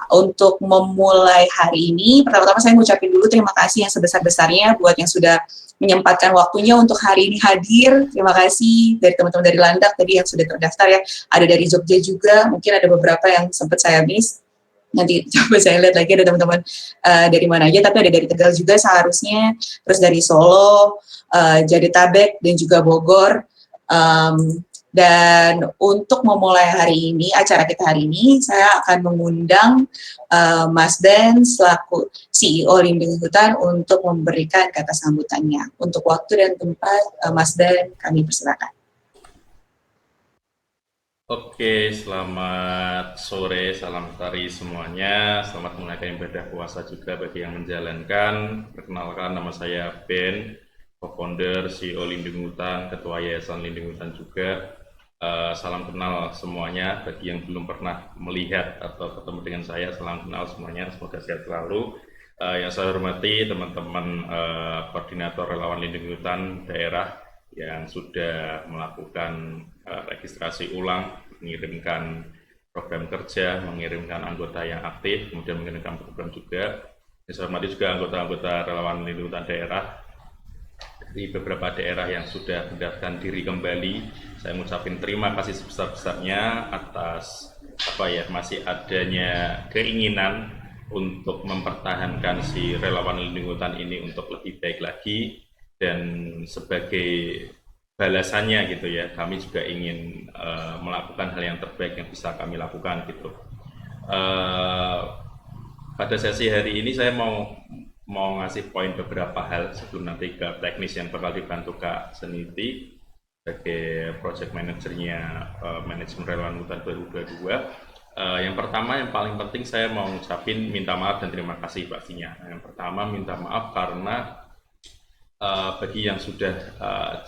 untuk memulai hari ini, pertama-tama saya mengucapkan dulu terima kasih yang sebesar-besarnya buat yang sudah menyempatkan waktunya untuk hari ini hadir. Terima kasih dari teman-teman dari Landak tadi yang sudah terdaftar ya. Ada dari Jogja juga, mungkin ada beberapa yang sempat saya miss. Nanti coba saya lihat lagi ada teman-teman dari mana aja, tapi ada dari Tegal juga seharusnya, terus dari Solo, Jabodetabek, dan juga Bogor. Dan untuk memulai hari ini, acara kita hari ini, saya akan mengundang Mas Ben selaku CEO Lindungi Hutan untuk memberikan kata sambutannya. Untuk waktu dan tempat, Mas Ben, kami persilakan. Oke, selamat sore, salam tari semuanya. Selamat menunaikan ibadah puasa juga bagi yang menjalankan. Perkenalkan, nama saya Ben, co-founder CEO Lindungi Hutan, Ketua Yayasan Lindungi Hutan juga. Salam kenal semuanya. Bagi yang belum pernah melihat atau ketemu dengan saya, salam kenal semuanya. Semoga sehat selalu. Yang saya hormati teman-teman koordinator relawan Lindungi Hutan daerah yang sudah melakukan registrasi ulang, mengirimkan program kerja, mengirimkan anggota yang aktif, kemudian mengirimkan program juga. Saya hormati juga anggota-anggota relawan Lindungi Hutan daerah di beberapa daerah yang sudah mendaftarkan diri kembali. Saya mengucapkan terima kasih sebesar-besarnya atas masih adanya keinginan untuk mempertahankan si relawan Lindungi Hutan ini untuk lebih baik lagi, dan sebagai balasannya gitu ya, kami juga ingin melakukan hal yang terbaik yang bisa kami lakukan gitu. Pada sesi hari ini saya mau ngasih poin beberapa hal sebelum nanti ke teknis yang bakal dibantu Kak Seniti sebagai project manajernya manajemen relawan hutan 2022. Yang pertama, yang paling penting saya mau ngucapin minta maaf dan terima kasih pastinya. Yang pertama, minta maaf karena bagi yang sudah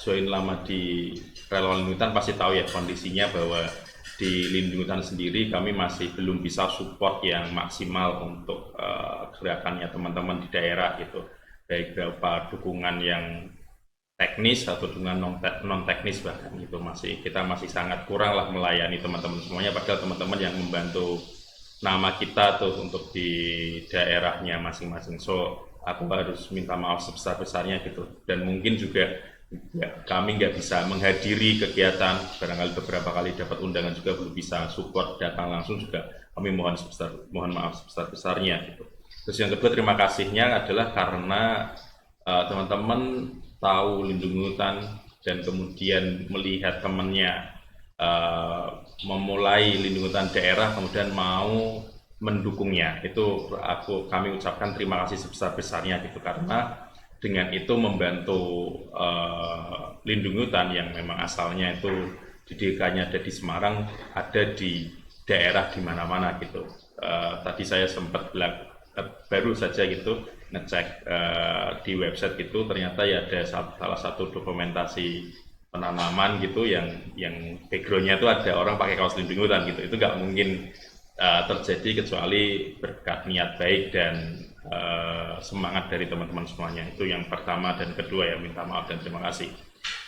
join lama di relawan hutan pasti tahu ya kondisinya bahwa di Lindungi Hutan sendiri kami masih belum bisa support yang maksimal untuk gerakannya teman-teman di daerah gitu, baik berupa dukungan yang teknis atau dukungan non teknis, bahkan itu kita masih sangat kurang lah melayani teman-teman semuanya, padahal teman-teman yang membantu nama kita tuh untuk di daerahnya masing-masing. So aku harus minta maaf sebesar-besarnya gitu, dan mungkin juga ya, kami nggak bisa menghadiri kegiatan, barangkali beberapa kali dapat undangan juga belum bisa support datang langsung juga, kami mohon maaf sebesar-besarnya gitu. Terus yang kedua, terima kasihnya adalah karena teman-teman tahu Lindungi Hutan dan kemudian melihat temannya memulai Lindungi Hutan daerah kemudian mau mendukungnya, itu kami ucapkan terima kasih sebesar-besarnya gitu, karena dengan itu membantu Lindungi Hutan yang memang asalnya itu didirikannya ada di Semarang, ada di daerah di mana-mana gitu. Tadi saya sempat baru saja gitu ngecek di website gitu, ternyata ya ada salah satu dokumentasi penanaman gitu yang backgroundnya itu ada orang pakai kaos Lindungi Hutan gitu. Itu nggak mungkin terjadi kecuali berkat niat baik dan semangat dari teman-teman semuanya. Itu yang pertama, dan kedua ya minta maaf dan terima kasih.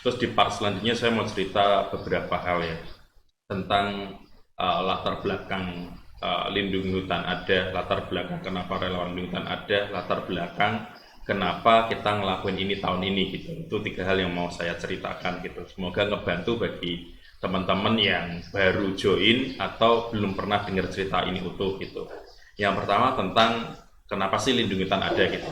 Terus di part selanjutnya saya mau cerita beberapa hal ya tentang latar belakang Lindungi Hutan ada, latar belakang kenapa relawan Lindungi Hutan ada, latar belakang kenapa kita ngelakuin ini tahun ini gitu. Itu 3 hal yang mau saya ceritakan gitu. Semoga ngebantu bagi teman-teman yang baru join atau belum pernah dengar cerita ini utuh gitu. Yang pertama tentang kenapa sih Lindungi Hutan ada gitu.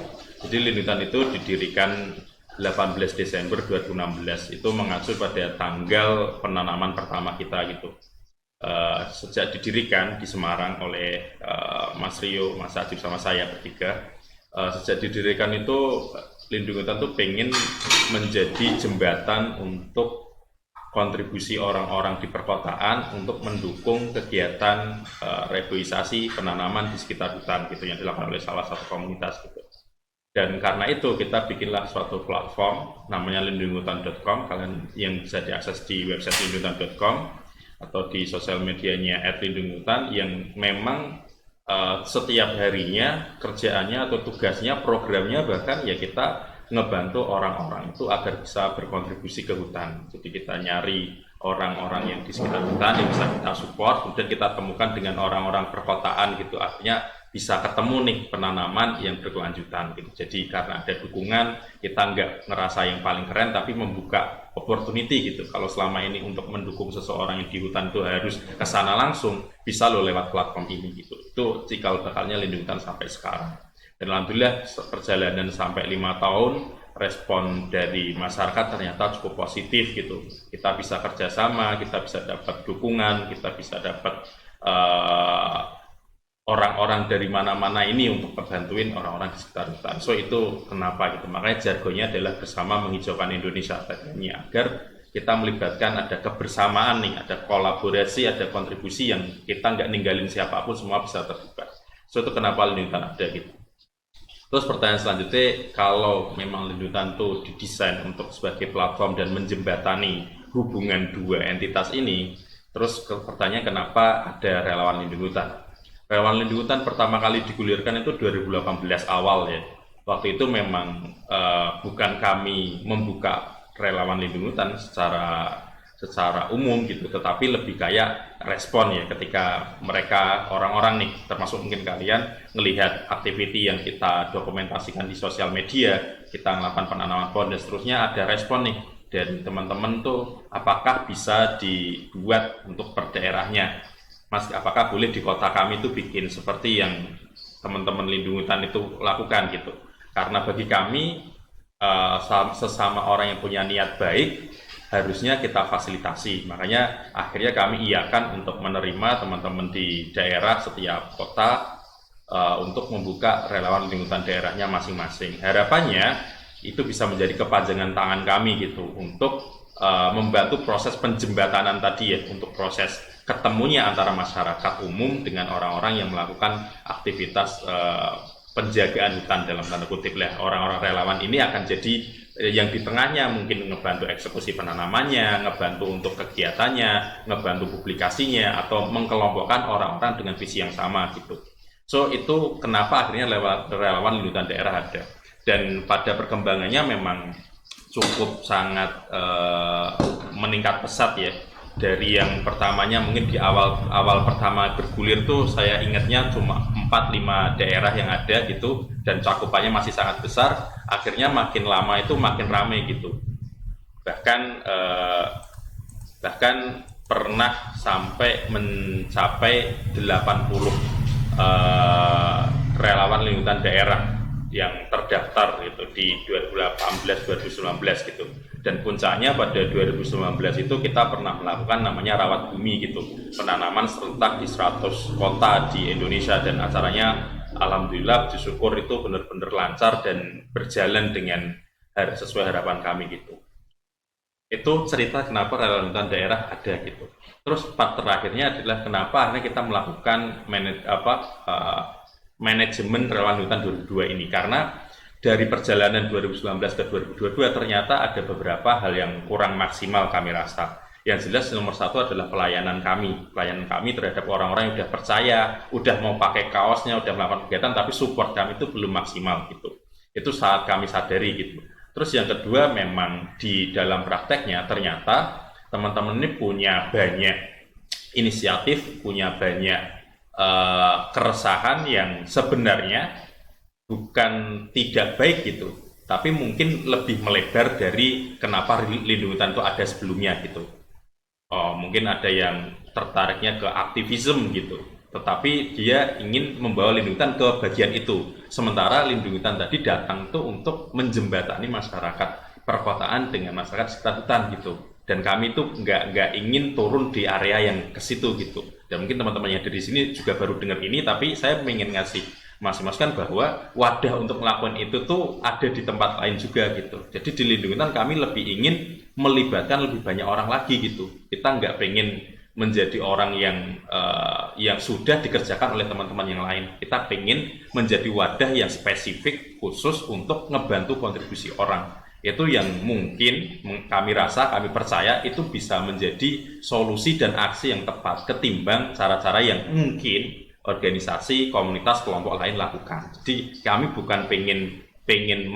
Jadi Lindungi Hutan itu didirikan 18 Desember 2016, itu mengacu pada tanggal penanaman pertama kita gitu. Sejak didirikan di Semarang oleh Mas Rio, Mas Adib sama saya bertiga, sejak didirikan itu Lindungi Hutan itu pengen menjadi jembatan untuk kontribusi orang-orang di perkotaan untuk mendukung kegiatan reboisasi penanaman di sekitar hutan gitu yang dilakukan oleh salah satu komunitas gitu. Dan karena itu kita bikinlah suatu platform namanya lindungihutan.com, kalian yang bisa diakses di website lindungihutan.com atau di sosial medianya @lindungihutan, yang memang setiap harinya kerjaannya atau tugasnya, programnya bahkan ya kita ngebantu orang-orang itu agar bisa berkontribusi ke hutan. Jadi kita nyari orang-orang yang di sekitar hutan yang bisa kita support, kemudian kita temukan dengan orang-orang perkotaan gitu, artinya bisa ketemu nih penanaman yang berkelanjutan gitu. Jadi karena ada dukungan, kita nggak ngerasa yang paling keren, tapi membuka opportunity gitu. Kalau selama ini untuk mendukung seseorang yang di hutan itu harus ke sana langsung, bisa lo lewat platform ini gitu. Itu cikal bakalnya Lindungi Hutan sampai sekarang. Dan alhamdulillah perjalanan sampai 5 tahun, respon dari masyarakat ternyata cukup positif gitu. Kita bisa kerjasama, kita bisa dapat dukungan, kita bisa dapat orang-orang dari mana-mana ini untuk membantuin orang-orang di sekitar hutan. So itu kenapa gitu. Makanya jargonnya adalah bersama menghijaukan Indonesia tadinya, agar kita melibatkan ada kebersamaan nih, ada kolaborasi, ada kontribusi yang kita nggak ninggalin siapapun, semua bisa terlibat. So itu kenapa Lindungi Hutan ada gitu. Terus pertanyaan selanjutnya, kalau memang Lindungi Hutan itu didesain untuk sebagai platform dan menjembatani hubungan dua entitas ini, terus pertanyaan kenapa ada relawan Lindungi Hutan? Relawan Lindungi Hutan pertama kali digulirkan itu 2018 awal ya. Waktu itu memang bukan kami membuka relawan Lindungi Hutan secara umum gitu, tetapi lebih kayak respon ya ketika mereka orang-orang nih, termasuk mungkin kalian melihat aktiviti yang kita dokumentasikan di sosial media, kita melakukan penanaman pohon dan seterusnya, ada respon nih dari teman-teman tuh, apakah bisa dibuat untuk per daerahnya. Mas, apakah boleh di kota kami itu bikin seperti yang teman-teman Lindungi Hutan itu lakukan gitu? Karena bagi kami sesama orang yang punya niat baik harusnya kita fasilitasi. Makanya akhirnya kami iakan untuk menerima teman-teman di daerah setiap kota untuk membuka relawan Lindungi Hutan daerahnya masing-masing. Harapannya itu bisa menjadi kepanjangan tangan kami gitu untuk membantu proses penjembatanan tadi ya, untuk proses ketemunya antara masyarakat umum dengan orang-orang yang melakukan aktivitas penjagaan hutan dalam tanda kutip lah. Orang-orang relawan ini akan jadi yang di tengahnya, mungkin ngebantu eksekusi penanamannya, ngebantu untuk kegiatannya, ngebantu publikasinya, atau mengkelompokkan orang-orang dengan visi yang sama gitu. So itu kenapa akhirnya relawan Lindungi Hutan daerah ada. Dan pada perkembangannya memang cukup sangat meningkat pesat ya. Dari yang pertamanya mungkin di awal pertama bergulir tuh saya ingatnya cuma 4-5 daerah yang ada gitu, dan cakupannya masih sangat besar. Akhirnya makin lama itu makin ramai gitu, bahkan pernah sampai mencapai 80 relawan Lindungi Hutan daerah yang terdaftar gitu di 2018-2019 gitu. Dan puncaknya pada 2019 itu kita pernah melakukan namanya Rawat Bumi gitu, penanaman serentak di 100 kota di Indonesia, dan acaranya alhamdulillah disyukur itu benar-benar lancar dan berjalan dengan sesuai harapan kami gitu. Itu cerita kenapa relawan hutan daerah ada gitu. Terus part terakhirnya adalah kenapa akhirnya kita melakukan manajemen relawan hutan 2002 ini, karena dari perjalanan 2019 ke 2022 ternyata ada beberapa hal yang kurang maksimal kami rasa. Yang jelas nomor satu adalah pelayanan kami terhadap orang-orang yang udah percaya, udah mau pakai kaosnya, udah melakukan kegiatan, tapi support kami itu belum maksimal gitu. Itu saat kami sadari gitu. Terus yang kedua, memang di dalam prakteknya ternyata teman-teman ini punya banyak inisiatif, punya banyak keresahan yang sebenarnya bukan tidak baik gitu, tapi mungkin lebih melebar dari kenapa Lindungi Hutan itu ada sebelumnya gitu. Mungkin ada yang tertariknya ke aktivisme gitu, tetapi dia ingin membawa Lindungi Hutan ke bagian itu. Sementara Lindungi Hutan tadi datang tuh untuk menjembatani masyarakat perkotaan dengan masyarakat sekitar hutan gitu. Dan kami itu nggak ingin turun di area yang ke situ gitu. Dan mungkin teman-teman yang ada di sini juga baru dengar ini, tapi saya ingin ngasih masukan bahwa wadah untuk melakukan itu tuh ada di tempat lain juga gitu. Jadi di Lindungi Hutan kami lebih ingin melibatkan lebih banyak orang lagi gitu. Kita nggak pengen menjadi orang yang sudah dikerjakan oleh teman-teman yang lain. Kita pengen menjadi wadah yang spesifik khusus untuk ngebantu kontribusi orang. Itu yang mungkin kami rasa, kami percaya itu bisa menjadi solusi dan aksi yang tepat ketimbang cara-cara yang mungkin organisasi, komunitas, kelompok lain lakukan. Jadi kami bukan pengen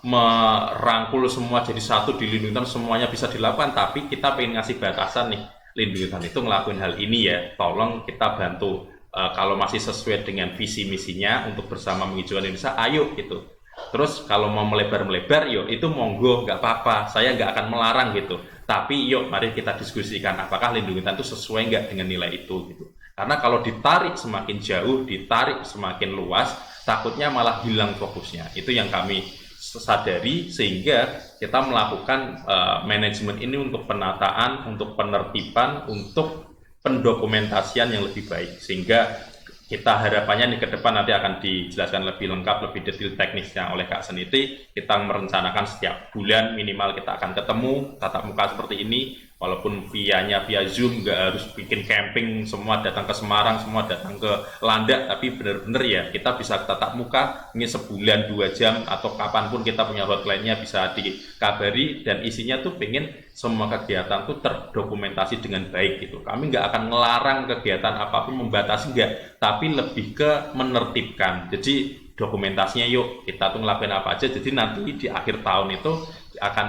merangkul semua jadi satu di lindung hutan, semuanya bisa dilakukan, tapi kita pengen ngasih batasan nih, lindung hutan itu ngelakuin hal ini ya, tolong kita bantu. Kalau masih sesuai dengan visi misinya untuk bersama menghijaukan Indonesia, ayo gitu. Terus kalau mau melebar-melebar, yuk itu monggo, nggak apa-apa, saya nggak akan melarang gitu. Tapi yuk mari kita diskusikan apakah lindung hutan itu sesuai nggak dengan nilai itu gitu. Karena kalau ditarik semakin jauh, ditarik semakin luas, takutnya malah hilang fokusnya. Itu yang kami sadari, sehingga kita melakukan manajemen ini untuk penataan, untuk penertiban, untuk pendokumentasian yang lebih baik, sehingga kita harapannya nih ke depan nanti akan dijelaskan lebih lengkap, lebih detail teknisnya oleh Kak Seniti. Kita merencanakan setiap bulan minimal kita akan ketemu tatap muka seperti ini, walaupun via Zoom, nggak harus bikin camping, semua datang ke Semarang, semua datang ke Landak, tapi benar-benar ya kita bisa tatap muka, ini sebulan 2 jam, atau kapanpun kita punya hotline-nya bisa dikabari, dan isinya tuh pengen semua kegiatan tuh terdokumentasi dengan baik gitu. Kami nggak akan melarang kegiatan apapun, membatasi nggak, tapi lebih ke menertibkan. Jadi dokumentasinya yuk kita tuh ngelakuin apa aja, jadi nanti di akhir tahun itu akan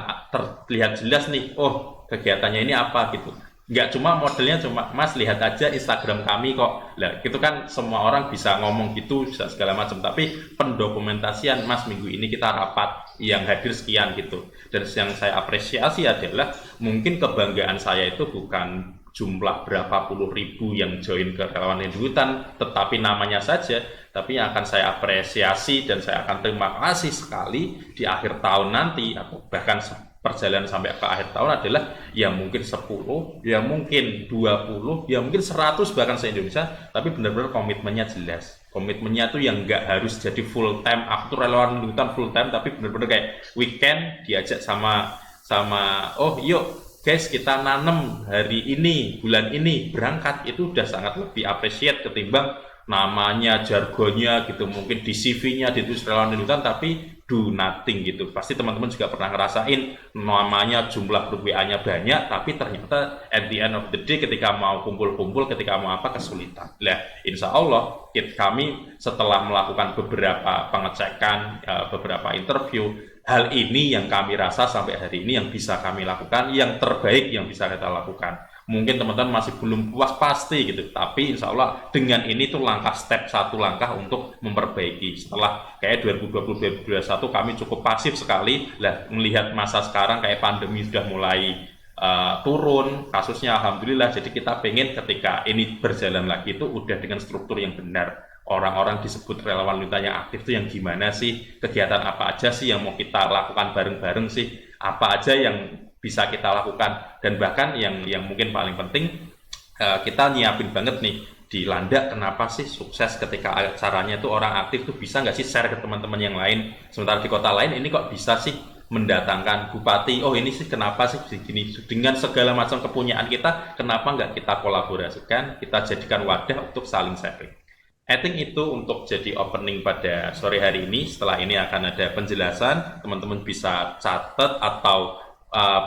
terlihat jelas nih, oh kegiatannya ini apa gitu. Nggak cuma modelnya cuma Mas lihat aja Instagram kami kok, lah gitu kan semua orang bisa ngomong gitu, bisa segala macam, tapi pendokumentasian Mas minggu ini kita rapat yang hadir sekian gitu. Dan yang saya apresiasi adalah mungkin kebanggaan saya itu bukan jumlah berapa puluh ribu yang join ke relawan lindung hutan, tetapi namanya saja. Tapi yang akan saya apresiasi dan saya akan terima kasih sekali di akhir tahun nanti, atau bahkan perjalanan sampai ke akhir tahun adalah ya mungkin 10, ya mungkin 20, ya mungkin 100 bahkan se-Indonesia, tapi benar-benar komitmennya jelas. Komitmennya tuh yang nggak harus jadi full time, aku tuh relawan lindung hutan full time, tapi benar-benar kayak weekend diajak sama oh yuk guys kita nanem hari ini, bulan ini, berangkat, itu udah sangat lebih appreciate ketimbang namanya, jargonnya gitu, mungkin di CV-nya ditulis relawan lindung hutan tapi do nothing gitu. Pasti teman-teman juga pernah ngerasain namanya, jumlah grup WA-nya banyak, tapi ternyata at the end of the day ketika mau kumpul-kumpul, ketika mau apa, kesulitan. Lah, insya Allah kami setelah melakukan beberapa pengecekan, beberapa interview, hal ini yang kami rasa sampai hari ini yang bisa kami lakukan, yang terbaik yang bisa kita lakukan. Mungkin teman-teman masih belum puas pasti gitu, tapi insya Allah dengan ini tuh satu langkah untuk memperbaiki. Setelah kayak 2020-2021 kami cukup pasif sekali lah, melihat masa sekarang kayak pandemi sudah mulai turun kasusnya, alhamdulillah. Jadi kita pengen ketika ini berjalan lagi itu udah dengan struktur yang benar. Orang-orang disebut relawan lindung hutan yang aktif itu yang gimana sih, kegiatan apa aja sih yang mau kita lakukan bareng-bareng sih, apa aja yang bisa kita lakukan, dan bahkan yang mungkin paling penting, kita nyiapin banget nih di Landak kenapa sih sukses ketika acaranya itu orang aktif tuh bisa nggak sih share ke teman-teman yang lain, sementara di kota lain ini kok bisa sih mendatangkan bupati, oh ini sih kenapa sih begini, dengan segala macam kepunyaan kita, kenapa nggak kita kolaborasikan, kita jadikan wadah untuk saling sharing. I think itu untuk jadi opening pada sore hari ini. Setelah ini akan ada penjelasan, teman-teman bisa catat atau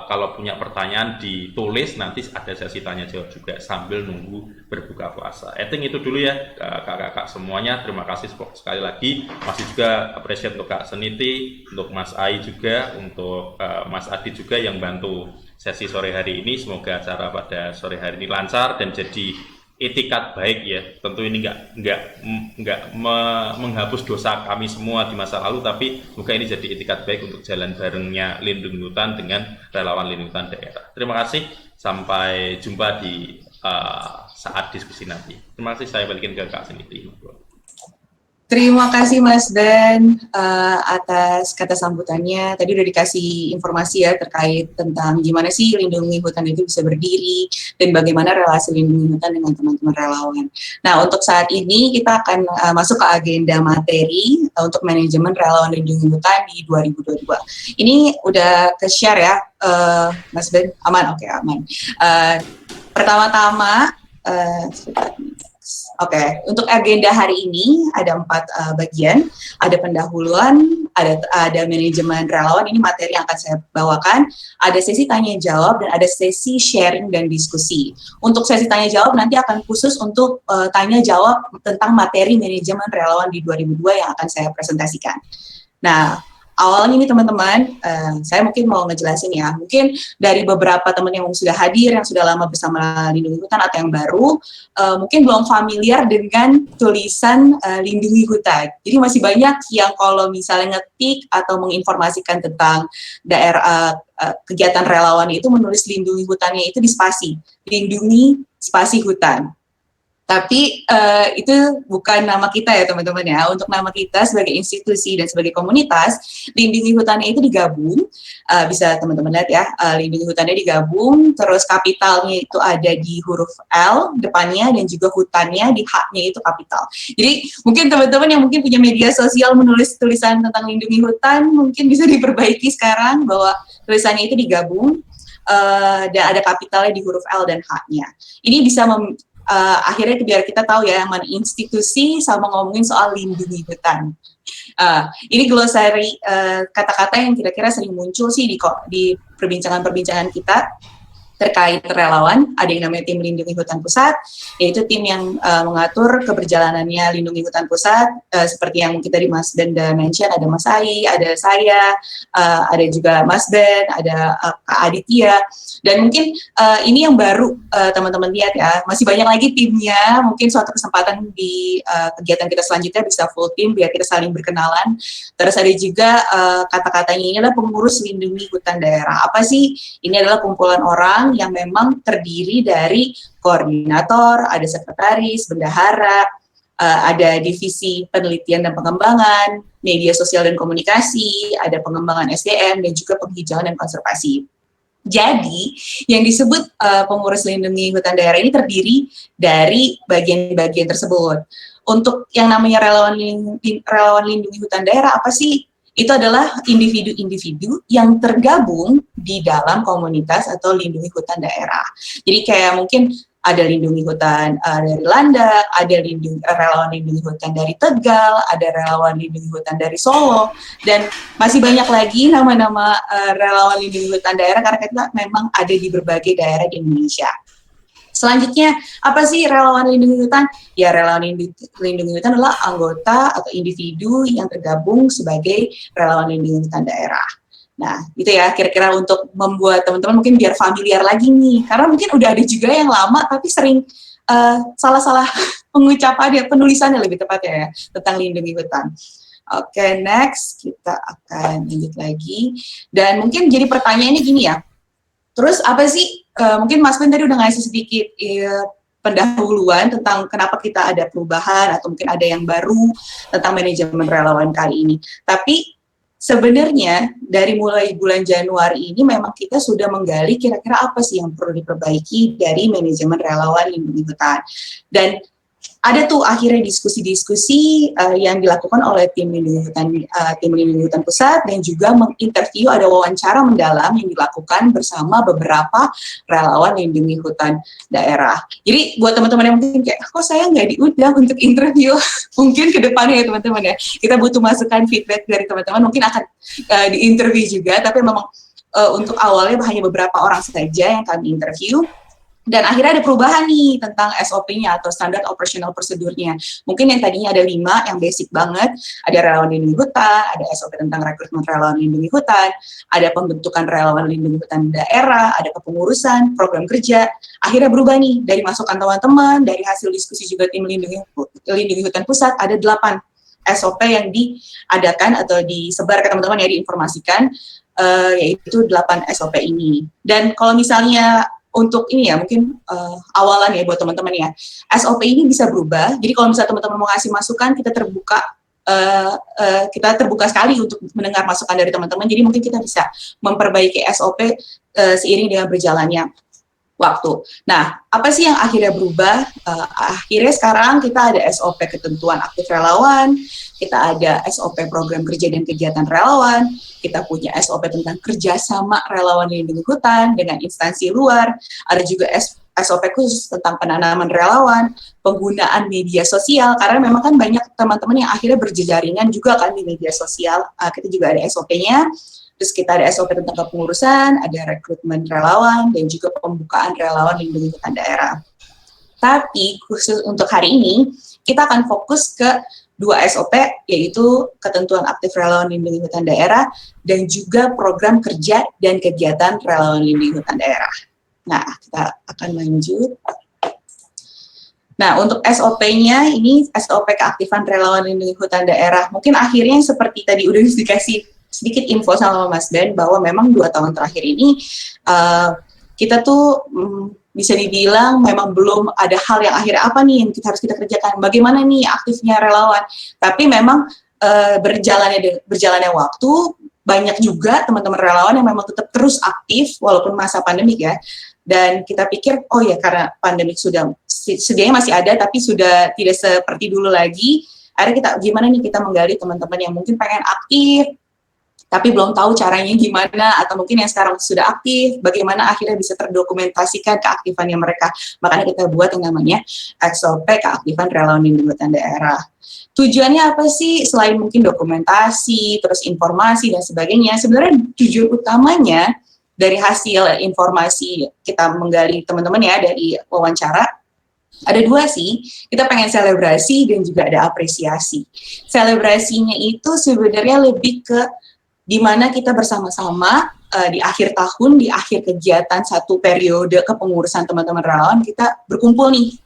kalau punya pertanyaan ditulis, nanti ada sesi tanya jawab juga sambil nunggu berbuka puasa. I think itu dulu ya kakak-kakak semuanya. Terima kasih sekali lagi. Masih juga appreciate untuk Kak Seniti, untuk Mas Ai juga, untuk Mas Adi juga yang bantu sesi sore hari ini. Semoga acara pada sore hari ini lancar dan jadi etikat baik ya. Tentu ini nggak menghapus dosa kami semua di masa lalu, tapi semoga ini jadi etikat baik untuk jalan barengnya lindung hutan dengan relawan lindung hutan daerah. Terima kasih, sampai jumpa di saat diskusi nanti. Terima kasih, saya balikin ke Kak Seniti. Terima kasih Mas Dan atas kata sambutannya. Tadi udah dikasih informasi ya terkait tentang gimana sih lindungi hutan itu bisa berdiri dan bagaimana relasi lindungi hutan dengan teman-teman relawan. Nah, untuk saat ini kita akan masuk ke agenda materi untuk manajemen relawan lindungi hutan di 2022. Ini udah ke-share ya, Mas Dan? Aman? Oke, aman. Pertama-tama, Oke, untuk agenda hari ini ada 4 bagian, ada pendahuluan, ada manajemen relawan, ini materi yang akan saya bawakan, ada sesi tanya jawab, dan ada sesi sharing dan diskusi. Untuk sesi tanya jawab nanti akan khusus untuk tanya jawab tentang materi manajemen relawan di 2002 yang akan saya presentasikan. Nah, awalnya nih teman-teman, saya mungkin mau ngejelasin ya, mungkin dari beberapa teman yang sudah hadir, yang sudah lama bersama Lindungi Hutan atau yang baru, mungkin belum familiar dengan tulisan Lindungi Hutan. Jadi masih banyak yang kalau misalnya ngetik atau menginformasikan tentang daerah kegiatan relawan itu menulis Lindungi Hutannya itu di spasi, Lindungi spasi hutan. Tapi itu bukan nama kita ya teman-teman ya. Untuk nama kita sebagai institusi dan sebagai komunitas, Lindungi Hutannya itu digabung. Bisa teman-teman lihat ya, Lindungi Hutannya digabung, terus kapitalnya itu ada di huruf L depannya, dan juga hutannya di H-nya itu kapital. Jadi mungkin teman-teman yang mungkin punya media sosial menulis tulisan tentang Lindungi Hutan, mungkin bisa diperbaiki sekarang bahwa tulisannya itu digabung, dan ada kapitalnya di huruf L dan H-nya. Ini bisa akhirnya biar kita tahu ya mana institusi sama ngomongin soal lindungi hutan. Ini glosari kata-kata yang kira-kira sering muncul sih di perbincangan-perbincangan kita terkait relawan. Ada yang namanya tim Lindungi Hutan Pusat, yaitu tim yang mengatur keberjalanannya Lindungi Hutan Pusat, seperti yang kita di Mas Denda mention, ada Mas Ai, ada saya, ada juga Mas Ben, ada Kak Aditya, dan mungkin ini yang baru teman-teman lihat ya, masih banyak lagi timnya. Mungkin suatu kesempatan di kegiatan kita selanjutnya bisa full tim biar kita saling berkenalan. Terus ada juga kata-katanya ini adalah pengurus lindungi hutan daerah. Apa sih? Ini adalah kumpulan orang yang memang terdiri dari koordinator, ada sekretaris, bendahara, ada divisi penelitian dan pengembangan, media sosial dan komunikasi, ada pengembangan SDM, dan juga penghijauan dan konservasi. Jadi, yang disebut pengurus lindungi hutan daerah ini terdiri dari bagian-bagian tersebut. Untuk yang namanya relawan lindungi hutan daerah, apa sih? Itu adalah individu-individu yang tergabung di dalam komunitas atau lindungi hutan daerah. Jadi kayak mungkin ada lindungi hutan dari Landak, ada relawan lindungi hutan dari Tegal, ada relawan lindungi hutan dari Solo, dan masih banyak lagi nama-nama relawan lindungi hutan daerah karena kita memang ada di berbagai daerah di Indonesia. Selanjutnya, apa sih relawan lindungi hutan? Ya, relawan lindungi hutan adalah anggota atau individu yang tergabung sebagai relawan lindungi hutan daerah. Nah, itu ya kira-kira untuk membuat teman-teman mungkin biar familiar lagi nih. Karena mungkin udah ada juga yang lama tapi sering salah-salah pengucapan, penulisannya lebih tepatnya ya, tentang lindungi hutan. Oke, next kita akan lanjut lagi. Dan mungkin jadi pertanyaannya gini ya, terus apa sih, mungkin Mas Ben tadi udah ngasih sedikit pendahuluan tentang kenapa kita ada perubahan atau mungkin ada yang baru tentang manajemen relawan kali ini. Tapi sebenarnya dari mulai bulan Januari ini memang kita sudah menggali kira-kira apa sih yang perlu diperbaiki dari manajemen relawan lindungi hutan. Dan ada tuh akhirnya diskusi-diskusi yang dilakukan oleh tim lindungi hutan pusat, dan juga menginterview, ada wawancara mendalam yang dilakukan bersama beberapa relawan lindungi hutan daerah. Jadi buat teman-teman yang mungkin kayak, kok saya nggak diundang untuk interview, mungkin ke depannya ya teman-teman ya, kita butuh masukan feedback dari teman-teman, mungkin akan diinterview juga, tapi memang untuk awalnya hanya beberapa orang saja yang kami interview. Dan akhirnya ada perubahan nih tentang SOP-nya atau standar operational prosedurnya. Mungkin yang tadinya ada 5 yang basic banget, ada relawan lindungi hutan, ada SOP tentang rekrutmen relawan lindungi hutan, ada pembentukan relawan lindungi hutan daerah, ada kepengurusan, program kerja. Akhirnya berubah nih, dari masukan teman-teman, dari hasil diskusi juga tim lindungi hutan pusat, ada 8 SOP yang diadakan atau disebar ke teman-teman ya, diinformasikan, yaitu 8 SOP ini. Dan kalau misalnya untuk ini ya, mungkin awalan ya buat teman-teman ya, SOP ini bisa berubah. Jadi kalau misalnya teman-teman mau ngasih masukan, kita terbuka sekali untuk mendengar masukan dari teman-teman. Jadi mungkin kita bisa memperbaiki SOP seiring dengan berjalannya waktu. Nah, apa sih yang akhirnya berubah? Akhirnya sekarang kita ada SOP ketentuan aktif relawan, kita ada SOP program kerja dan kegiatan relawan, kita punya SOP tentang kerjasama relawan lindungi hutan dengan instansi luar, ada juga SOP khusus tentang penanaman relawan, penggunaan media sosial, karena memang kan banyak teman-teman yang akhirnya berjejaringan juga kan di media sosial, kita juga ada SOP-nya. Terus kita ada SOP tentang kepengurusan, ada rekrutmen relawan, dan juga pembukaan relawan lindungi hutan daerah. Tapi khusus untuk hari ini, kita akan fokus ke dua SOP, yaitu ketentuan aktif relawan lindungi hutan daerah dan juga program kerja dan kegiatan relawan lindungi hutan daerah. Nah, kita akan lanjut. Nah, untuk SOP-nya, ini SOP keaktifan relawan lindungi hutan daerah. Mungkin akhirnya seperti tadi udah dikasih sedikit info sama Mas Ben, bahwa memang 2 tahun terakhir ini, kita tuh bisa dibilang memang belum ada hal yang akhirnya apa nih yang harus kita kerjakan, bagaimana nih aktifnya relawan. Tapi memang berjalannya waktu, banyak juga teman-teman relawan yang memang tetap terus aktif walaupun masa pandemik ya. Dan kita pikir, oh ya karena pandemik sudah sedianya masih ada tapi sudah tidak seperti dulu lagi. Akhirnya kita gimana nih kita menggali teman-teman yang mungkin pengen aktif tapi belum tahu caranya gimana, atau mungkin yang sekarang sudah aktif, bagaimana akhirnya bisa terdokumentasikan keaktifannya mereka. Makanya kita buat yang namanya SOP keaktifan relawan lindungi hutan daerah. Tujuannya apa sih? Selain mungkin dokumentasi, terus informasi dan sebagainya, sebenarnya tujuan utamanya dari hasil informasi kita menggali teman-teman ya dari wawancara, ada 2 sih. Kita pengen selebrasi dan juga ada apresiasi. Selebrasinya itu sebenarnya lebih ke di mana kita bersama-sama di akhir tahun, di akhir kegiatan satu periode kepengurusan teman-teman relawan, kita berkumpul nih,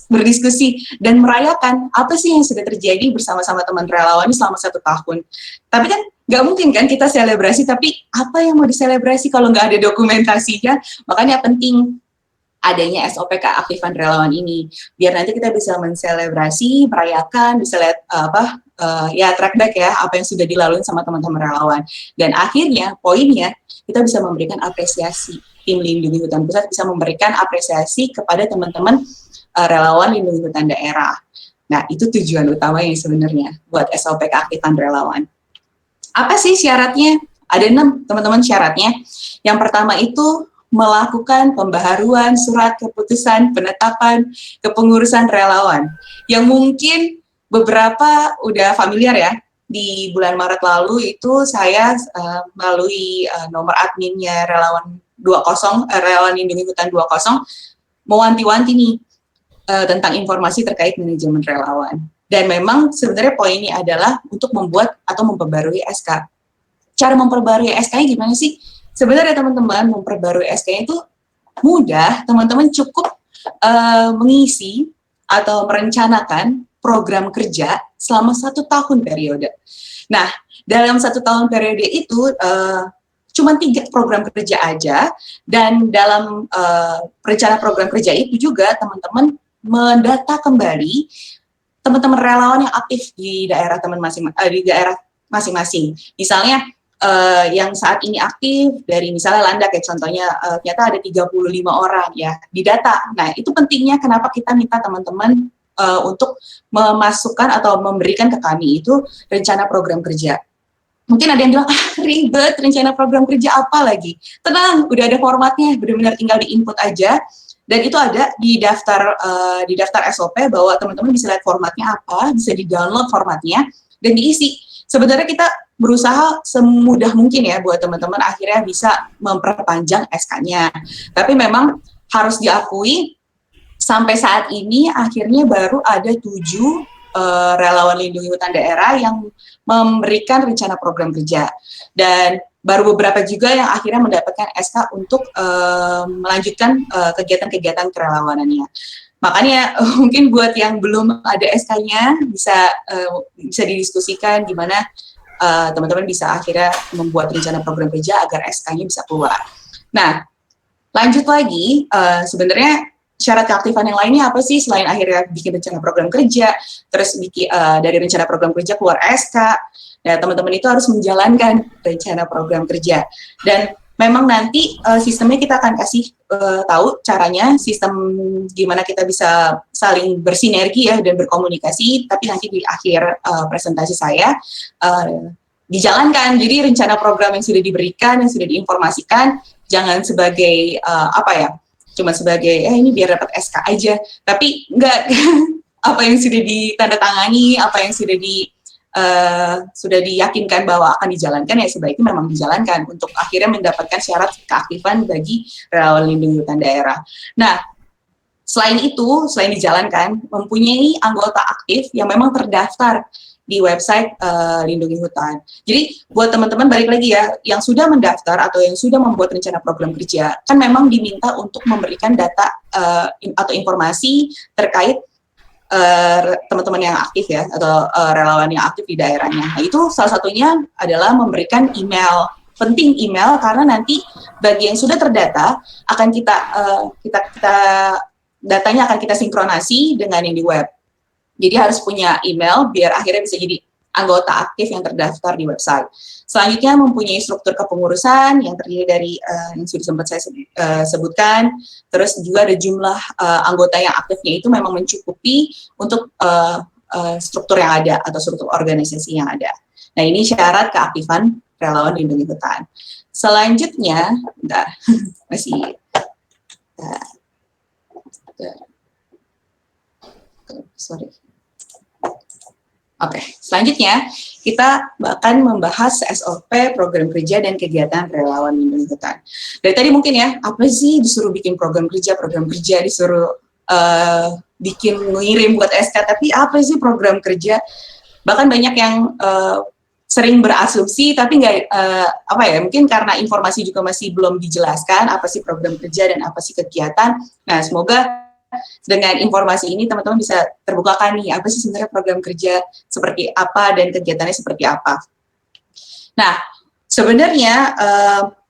berdiskusi dan merayakan apa sih yang sudah terjadi bersama-sama teman relawan selama 1 tahun. Tapi kan nggak mungkin kan kita selebrasi, tapi apa yang mau diselebrasi kalau nggak ada dokumentasinya? Makanya penting adanya SOP keaktifan relawan ini, biar nanti kita bisa menselebrasi, merayakan, bisa lihat track back ya apa yang sudah dilalui sama teman-teman relawan. Dan akhirnya poinnya kita bisa memberikan apresiasi. Tim Lindungi Hutan Pusat bisa memberikan apresiasi kepada teman-teman relawan lindungi hutan daerah. Nah, itu tujuan utamanya sebenarnya buat SOP keaktifan relawan. Apa sih syaratnya? Ada 6 teman-teman syaratnya. Yang pertama itu melakukan pembaharuan surat keputusan penetapan kepengurusan relawan, yang mungkin beberapa udah familiar ya. Di bulan Maret lalu itu saya melalui nomor adminnya relawan 20, relawan lindungi hutan 20, mewanti-wanti nih tentang informasi terkait manajemen relawan. Dan memang sebenarnya poinnya adalah untuk membuat atau memperbarui SK. Cara memperbarui SK-nya gimana sih? Sebenarnya teman-teman, memperbarui SK-nya itu mudah. Teman-teman cukup mengisi atau merencanakan program kerja selama 1 tahun periode. Nah, dalam 1 tahun periode itu cuma 3 program kerja aja, dan dalam rencana program kerja itu juga teman-teman mendata kembali teman-teman relawan yang aktif di daerah masing-masing. Misalnya yang saat ini aktif dari misalnya Landak ya contohnya, ternyata ada 35 orang ya di data. Nah, itu pentingnya kenapa kita minta teman-teman untuk memasukkan atau memberikan ke kami itu rencana program kerja. Mungkin ada yang bilang, ribet, rencana program kerja apa lagi? Tenang, udah ada formatnya, benar-benar tinggal di-input aja. Dan itu ada di daftar SOP, bahwa teman-teman bisa lihat formatnya apa, bisa di-download formatnya, dan diisi. Sebenarnya kita berusaha semudah mungkin ya, buat teman-teman akhirnya bisa memperpanjang SK-nya. Tapi memang harus diakui, sampai saat ini akhirnya baru ada 7 relawan lindungi hutan daerah yang memberikan rencana program kerja, dan baru beberapa juga yang akhirnya mendapatkan SK untuk melanjutkan kegiatan-kegiatan kerelawanannya. Makanya mungkin buat yang belum ada SK-nya bisa didiskusikan gimana teman-teman bisa akhirnya membuat rencana program kerja agar SK-nya bisa keluar. Nah, lanjut lagi, sebenarnya syarat keaktifan yang lainnya apa sih selain akhirnya bikin rencana program kerja, terus dari rencana program kerja keluar SK. Nah, teman-teman itu harus menjalankan rencana program kerja. Dan memang nanti sistemnya kita akan kasih tahu caranya, sistem gimana kita bisa saling bersinergi ya dan berkomunikasi, tapi nanti di akhir presentasi saya dijalankan. Jadi rencana program yang sudah diberikan, yang sudah diinformasikan, jangan sebagai cuma sebagai ini biar dapat SK aja, tapi enggak. Apa yang sudah ditandatangani, apa yang sudah diyakinkan bahwa akan dijalankan, ya sebaiknya memang dijalankan untuk akhirnya mendapatkan syarat keaktifan bagi relawan lindungi hutan daerah. Nah, Selain itu, selain dijalankan, mempunyai anggota aktif yang memang terdaftar di website Lindungi Hutan. Jadi buat teman-teman balik lagi ya, yang sudah mendaftar atau yang sudah membuat rencana program kerja, kan memang diminta untuk memberikan data atau informasi terkait teman-teman yang aktif ya, atau relawan yang aktif di daerahnya. Nah, itu salah satunya adalah memberikan email. Penting email karena nanti bagi yang sudah terdata akan kita datanya akan kita sinkronasi dengan yang di web. Jadi harus punya email biar akhirnya bisa jadi anggota aktif yang terdaftar di website. Selanjutnya mempunyai struktur kepengurusan yang terdiri dari yang sudah sempat saya sebutkan. Terus juga ada jumlah anggota yang aktifnya itu memang mencukupi untuk struktur yang ada atau struktur organisasi yang ada. Nah, ini syarat keaktifan relawan Lindungi Hutan. Selanjutnya, masih sorry. Oke, selanjutnya kita akan membahas SOP, program kerja, dan kegiatan relawan Lindungi Hutan. Dari tadi mungkin ya, apa sih disuruh bikin program kerja, disuruh bikin ngirim buat SK, tapi apa sih program kerja? Bahkan banyak yang sering berasumsi, tapi nggak, mungkin karena informasi juga masih belum dijelaskan, apa sih program kerja dan apa sih kegiatan. Nah, semoga dengan informasi ini teman-teman bisa terbukakan nih, apa sih sebenarnya program kerja seperti apa dan kegiatannya seperti apa. Nah, sebenarnya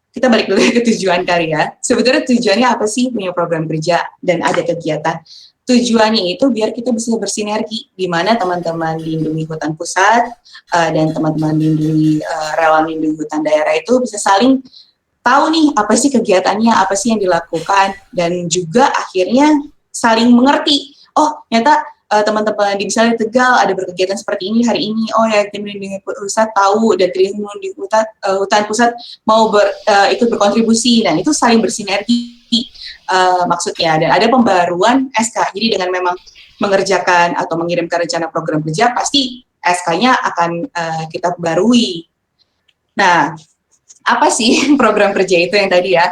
kita balik dulu ke tujuan karya. Sebenarnya tujuannya apa sih punya program kerja dan ada kegiatan? Tujuannya itu biar kita bisa bersinergi, di mana teman-teman Lindungi Hutan Pusat dan teman-teman relawan Lindungi Hutan Daerah itu bisa saling tahu nih apa sih kegiatannya, apa sih yang dilakukan, dan juga akhirnya saling mengerti. Oh, ternyata teman-teman di misalnya Tegal ada berkegiatan seperti ini hari ini. Oh ya, tim Lindungi Pusat tahu dan tim Lindungi Hutan Pusat mau ikut berkontribusi. Dan itu saling bersinergi maksudnya. Dan ada pembaruan SK. Jadi dengan memang mengerjakan atau mengirimkan rencana program kerja, pasti SK-nya akan kita barui. Nah, apa sih program kerja itu yang tadi ya?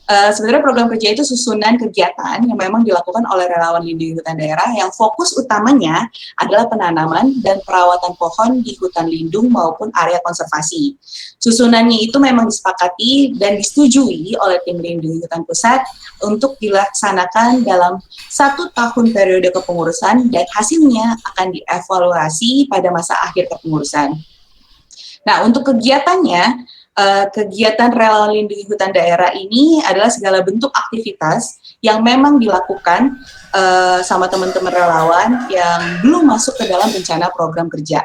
Sebenarnya program kerja itu susunan kegiatan yang memang dilakukan oleh relawan Lindungi Hutan Daerah yang fokus utamanya adalah penanaman dan perawatan pohon di hutan lindung maupun area konservasi. Susunannya itu memang disepakati dan disetujui oleh tim Lindungi Hutan Pusat untuk dilaksanakan dalam 1 tahun periode kepengurusan dan hasilnya akan dievaluasi pada masa akhir kepengurusan. Nah, untuk kegiatannya, kegiatan relawan Lindungi Hutan Daerah ini adalah segala bentuk aktivitas yang memang dilakukan sama teman-teman relawan yang belum masuk ke dalam rencana program kerja.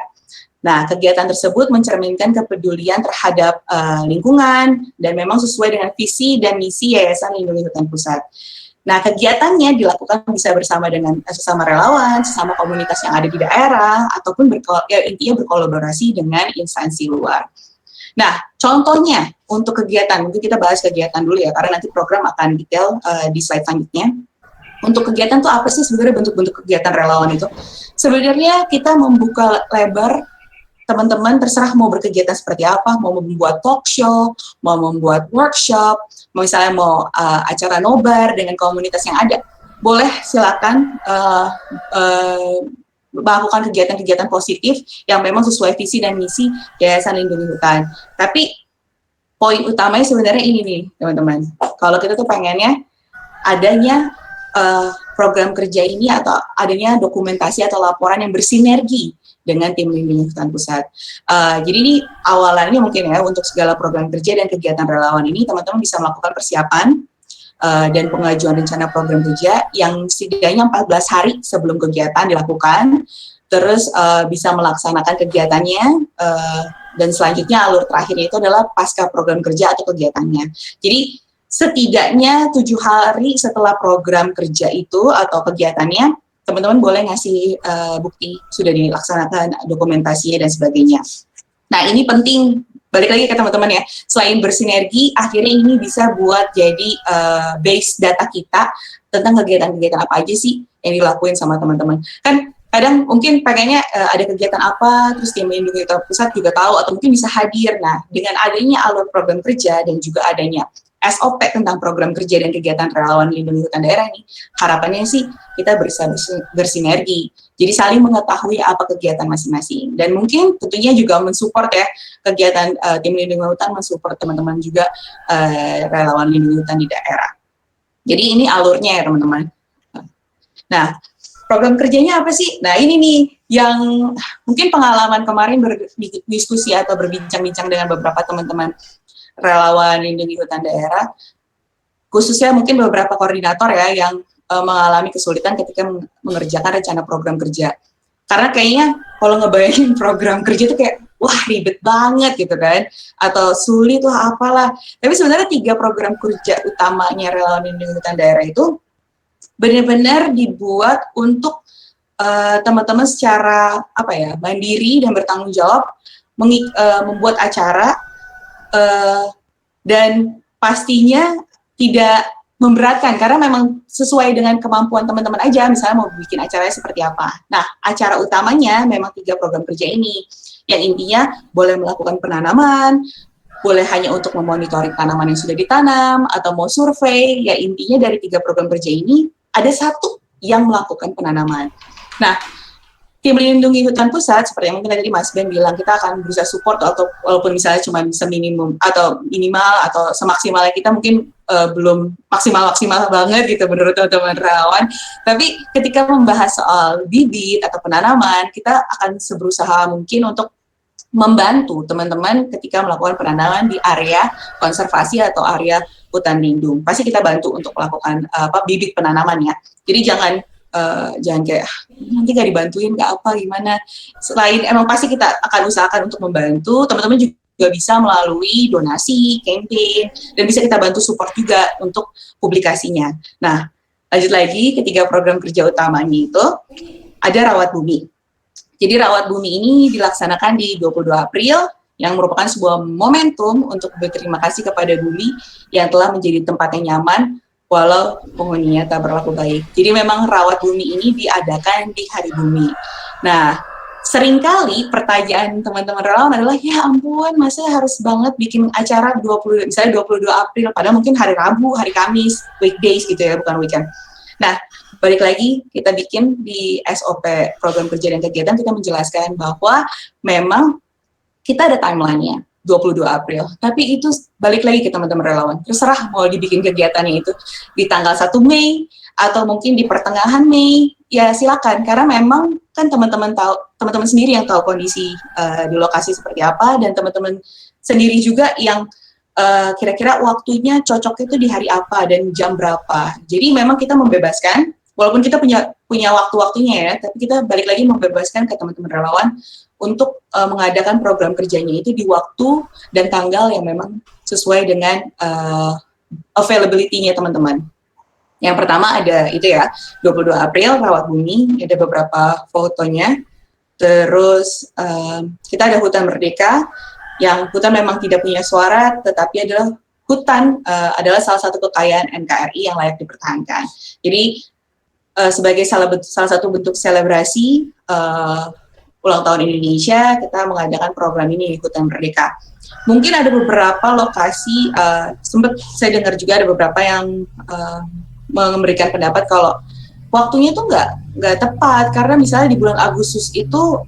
Nah, kegiatan tersebut mencerminkan kepedulian terhadap lingkungan dan memang sesuai dengan visi dan misi Yayasan Lindungi Hutan Pusat. Nah, kegiatannya dilakukan bisa bersama dengan sesama relawan, sesama komunitas yang ada di daerah, ataupun intinya berkolaborasi dengan instansi luar. Nah, contohnya untuk kegiatan, mungkin kita bahas kegiatan dulu ya, karena nanti program akan detail di slide selanjutnya. Untuk kegiatan tuh apa sih sebenarnya bentuk-bentuk kegiatan relawan itu? Sebenarnya kita membuka lebar, teman-teman terserah mau berkegiatan seperti apa, mau membuat talk show, mau membuat workshop, misalnya mau acara nobar dengan komunitas yang ada. Boleh silakan melakukan kegiatan-kegiatan positif yang memang sesuai visi dan misi Yayasan Lindungi Hutan. Tapi poin utamanya sebenarnya ini nih, teman-teman. Kalau kita tuh pengennya adanya program kerja ini atau adanya dokumentasi atau laporan yang bersinergi dengan tim Lindungi Hutan Pusat. Jadi ini awalannya mungkin ya untuk segala program kerja dan kegiatan relawan ini teman-teman bisa melakukan persiapan dan pengajuan rencana program kerja yang setidaknya 14 hari sebelum kegiatan dilakukan, terus bisa melaksanakan kegiatannya, dan selanjutnya alur terakhirnya itu adalah pasca program kerja atau kegiatannya. Jadi setidaknya 7 hari setelah program kerja itu atau kegiatannya, teman-teman boleh ngasih bukti sudah dilaksanakan dokumentasinya dan sebagainya. Nah, ini penting. Balik lagi ke teman-teman ya, selain bersinergi, akhirnya ini bisa buat jadi base data kita tentang kegiatan-kegiatan apa aja sih yang dilakuin sama teman-teman. Kan kadang mungkin pengennya ada kegiatan apa, terus tim Lindungi Hutan Pusat juga tahu, atau mungkin bisa hadir. Nah, dengan adanya alur program kerja dan juga adanya SOP tentang program kerja dan kegiatan relawan lindungi hutan daerah ini, harapannya sih kita bisa bersinergi. Jadi saling mengetahui apa kegiatan masing-masing. Dan mungkin tentunya juga mensupport ya kegiatan tim lindungi hutan, mensupport teman-teman juga relawan lindungi hutan di daerah. Jadi ini alurnya ya teman-teman. Nah, program kerjanya apa sih? Nah ini nih yang mungkin pengalaman kemarin berdiskusi atau berbincang-bincang dengan beberapa teman-teman relawan lindungi hutan daerah, khususnya mungkin beberapa koordinator ya yang mengalami kesulitan ketika mengerjakan rencana program kerja. Karena kayaknya kalau ngebayangin program kerja itu kayak, wah ribet banget gitu kan, atau sulit lah apalah. Tapi sebenarnya 3 program kerja utamanya relawan lindungi hutan daerah itu benar-benar dibuat untuk teman-teman secara mandiri dan bertanggung jawab membuat acara dan pastinya tidak memberatkan karena memang sesuai dengan kemampuan teman-teman aja, misalnya mau bikin acaranya seperti apa. Nah, acara utamanya memang 3 program kerja ini yang intinya boleh melakukan penanaman, boleh hanya untuk memonitoring tanaman yang sudah ditanam atau mau survei, ya intinya dari 3 program kerja ini ada 1 yang melakukan penanaman. Nah, tim lindungi hutan pusat seperti yang mungkin tadi Mas Ben bilang, kita akan berusaha support atau walaupun misalnya cuma seminimum atau minimal atau semaksimalnya kita mungkin belum maksimal banget gitu menurut teman-teman relawan. Tapi ketika membahas soal bibit atau penanaman, kita akan berusaha mungkin untuk membantu teman-teman ketika melakukan penanaman di area konservasi atau area hutan lindung. Pasti kita bantu untuk melakukan bibit penanaman ya. Jadi jangan kayak nanti nggak dibantuin nggak apa gimana. Selain emang pasti kita akan usahakan untuk membantu, teman-teman juga bisa melalui donasi, campaign, dan bisa kita bantu support juga untuk publikasinya. Nah, lanjut lagi ketiga program kerja utamanya itu ada rawat bumi. Jadi rawat bumi ini dilaksanakan di 22 April yang merupakan sebuah momentum untuk berterima kasih kepada bumi yang telah menjadi tempat yang nyaman walau penghuninya tak berlaku baik. Jadi memang rawat bumi ini diadakan di Hari Bumi. Nah, seringkali pertanyaan teman-teman relawan adalah, ya ampun, masa harus banget bikin acara 22 April, padahal mungkin hari Rabu, hari Kamis, weekdays gitu ya, bukan weekend. Nah, balik lagi, kita bikin di SOP program kerja dan kegiatan, kita menjelaskan bahwa memang kita ada timeline-nya. 22 April. Tapi itu balik lagi ke teman-teman relawan. Terserah mau dibikin kegiatannya itu di tanggal 1 Mei atau mungkin di pertengahan Mei, ya silakan. Karena memang kan teman-teman sendiri yang tahu kondisi di lokasi seperti apa, dan teman-teman sendiri juga yang kira-kira waktunya cocok itu di hari apa dan jam berapa. Jadi memang kita membebaskan, walaupun kita punya waktu-waktunya ya, tapi kita balik lagi membebaskan ke teman-teman relawan untuk mengadakan program kerjanya itu di waktu dan tanggal yang memang sesuai dengan availability-nya teman-teman. Yang pertama ada itu ya, 22 April, rawat bumi, ada beberapa fotonya. Terus kita ada hutan merdeka, yang hutan memang tidak punya suara, tetapi adalah hutan adalah salah satu kekayaan NKRI yang layak dipertahankan. Jadi sebagai salah satu bentuk selebrasi ulang tahun Indonesia, kita mengadakan program ini di Hutan Merdeka. Mungkin ada beberapa lokasi, sempat saya dengar juga ada beberapa yang memberikan pendapat kalau waktunya tuh nggak tepat, karena misalnya di bulan Agustus itu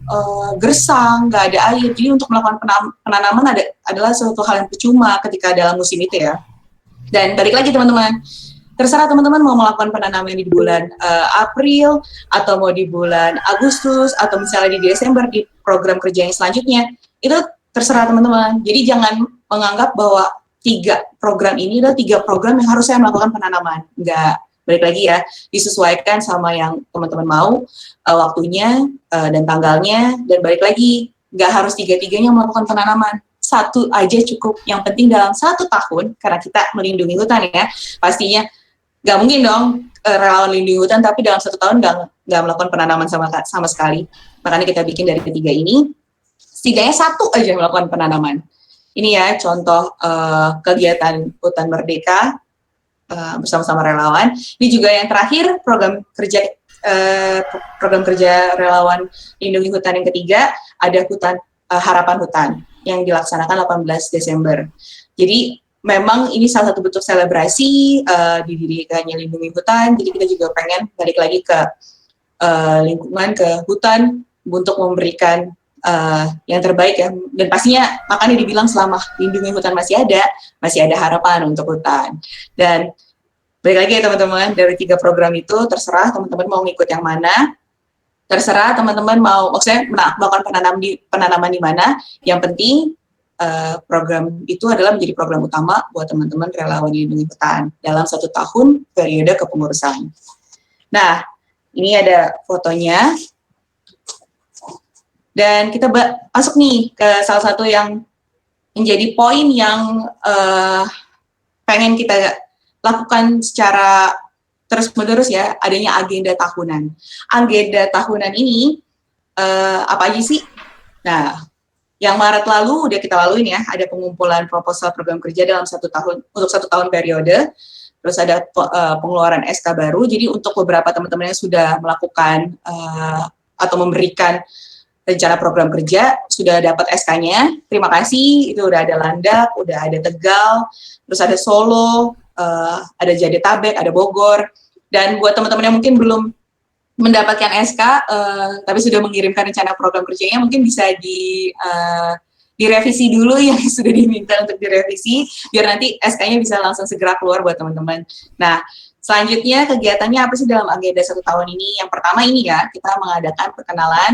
gersang, nggak ada air, jadi untuk melakukan penanaman adalah suatu hal yang percuma ketika dalam musim itu ya. Dan balik lagi teman-teman, terserah teman-teman mau melakukan penanaman di bulan April atau mau di bulan Agustus atau misalnya di Desember di program kerja yang selanjutnya, itu terserah teman-teman. Jadi jangan menganggap bahwa 3 program ini adalah 3 program yang harus saya melakukan penanaman. Enggak, balik lagi ya, disesuaikan sama yang teman-teman mau, waktunya dan tanggalnya, dan balik lagi, nggak harus 3-tiganya melakukan penanaman. 1 aja cukup, yang penting dalam 1 tahun, karena kita melindungi hutan ya, pastinya nggak mungkin dong relawan lindungi hutan tapi dalam 1 tahun nggak melakukan penanaman sama sekali. Makanya kita bikin dari 3 ini, setidaknya 1 aja melakukan penanaman. Ini ya contoh kegiatan Hutan Merdeka bersama-sama relawan. Ini juga yang terakhir program kerja relawan lindungi hutan yang ketiga, ada Harapan Hutan yang dilaksanakan 18 Desember. Jadi memang ini salah satu bentuk selebrasi didirikannya Lindungi Hutan, jadi kita juga pengen balik lagi ke lingkungan, ke hutan untuk memberikan yang terbaik ya, dan pastinya makanya dibilang selama Lindungi Hutan masih ada harapan untuk hutan. Dan balik lagi ya teman-teman, dari 3 program itu terserah teman-teman mau ngikut yang mana, terserah teman-teman mau maksudnya melakukan penanaman di mana, yang penting program itu adalah menjadi program utama buat teman-teman relawan Lindungi Hutan dalam 1 tahun periode kepengurusan. Nah, ini ada fotonya. Dan kita masuk nih ke salah satu yang menjadi poin yang pengen kita lakukan secara terus-menerus ya, adanya agenda tahunan. Agenda tahunan ini apa aja sih? Nah, yang Maret lalu udah kita laluin ya, ada pengumpulan proposal program kerja dalam 1 tahun, untuk 1 tahun periode, terus ada pengeluaran SK baru. Jadi untuk beberapa teman-teman yang sudah melakukan atau memberikan rencana program kerja, sudah dapat SK-nya, terima kasih, itu udah ada Landak, udah ada Tegal, terus ada Solo, ada Jabodetabek, ada Bogor, dan buat teman-teman yang mungkin belum mendapatkan SK, tapi sudah mengirimkan rencana program kerjanya, mungkin bisa direvisi dulu yang sudah diminta untuk direvisi, biar nanti SK-nya bisa langsung segera keluar buat teman-teman. Nah, selanjutnya kegiatannya apa sih dalam agenda 1 tahun ini? Yang pertama ini ya, kita mengadakan perkenalan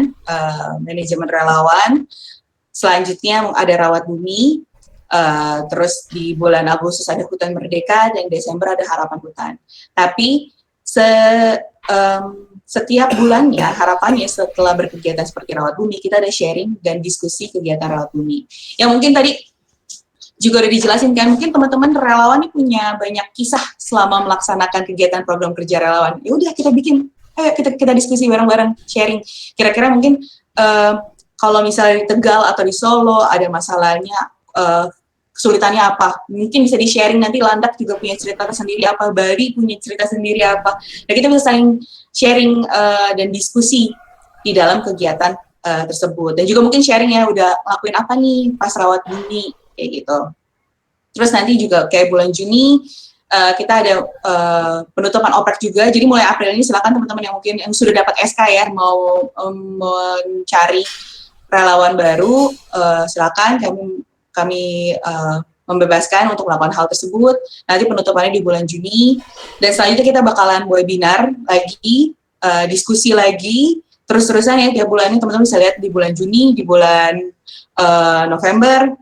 manajemen relawan, selanjutnya ada rawat bumi, terus di bulan Agustus ada Hutan Merdeka, dan Desember ada Harapan Hutan. Tapi setiap bulannya, harapannya setelah berkegiatan seperti rawat bumi, kita ada sharing dan diskusi kegiatan rawat bumi. Yang mungkin tadi juga udah dijelasin kan, mungkin teman-teman relawan ini punya banyak kisah selama melaksanakan kegiatan program kerja relawan. Ya udah kita bikin, ayo kita diskusi bareng-bareng, sharing. Kira-kira mungkin kalau misalnya di Tegal atau di Solo ada masalahnya, kesulitannya apa, mungkin bisa di-sharing, nanti Landak juga punya cerita sendiri apa, Bali punya cerita sendiri apa, dan kita bisa saling sharing dan diskusi di dalam kegiatan tersebut, dan juga mungkin sharing ya udah lakuin apa nih pas rawat bumi, kayak gitu. Terus nanti juga kayak bulan Juni, kita ada penutupan oprek juga, jadi mulai April ini silakan teman-teman yang mungkin yang sudah dapat SK ya, mau mencari relawan baru, silakan kami membebaskan untuk melakukan hal tersebut. Nanti penutupannya di bulan Juni, dan selanjutnya kita bakalan webinar lagi, diskusi lagi, terus-terusan ya tiap bulan ini teman-teman bisa lihat di bulan Juni, di bulan November,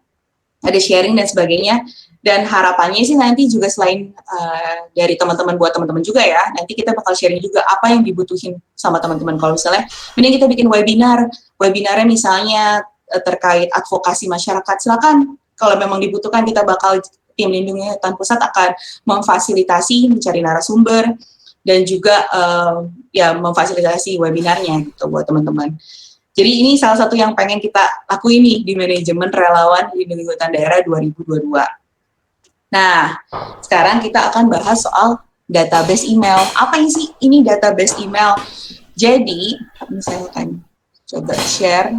ada sharing dan sebagainya. Dan harapannya sih nanti juga selain dari teman-teman buat teman-teman juga ya, nanti kita bakal sharing juga apa yang dibutuhin sama teman-teman. Kalau misalnya, mending kita bikin webinarnya misalnya terkait advokasi masyarakat, silakan. Kalau memang dibutuhkan, kita bakal tim Lindungi Hutan Pusat akan memfasilitasi, mencari narasumber, dan juga ya memfasilitasi webinarnya gitu buat teman-teman. Jadi ini salah satu yang pengen kita lakuin nih di manajemen relawan Lindungi Hutan Daerah 2022. Nah, sekarang kita akan bahas soal database email. Apa sih ini database email? Jadi, ini saya akan coba share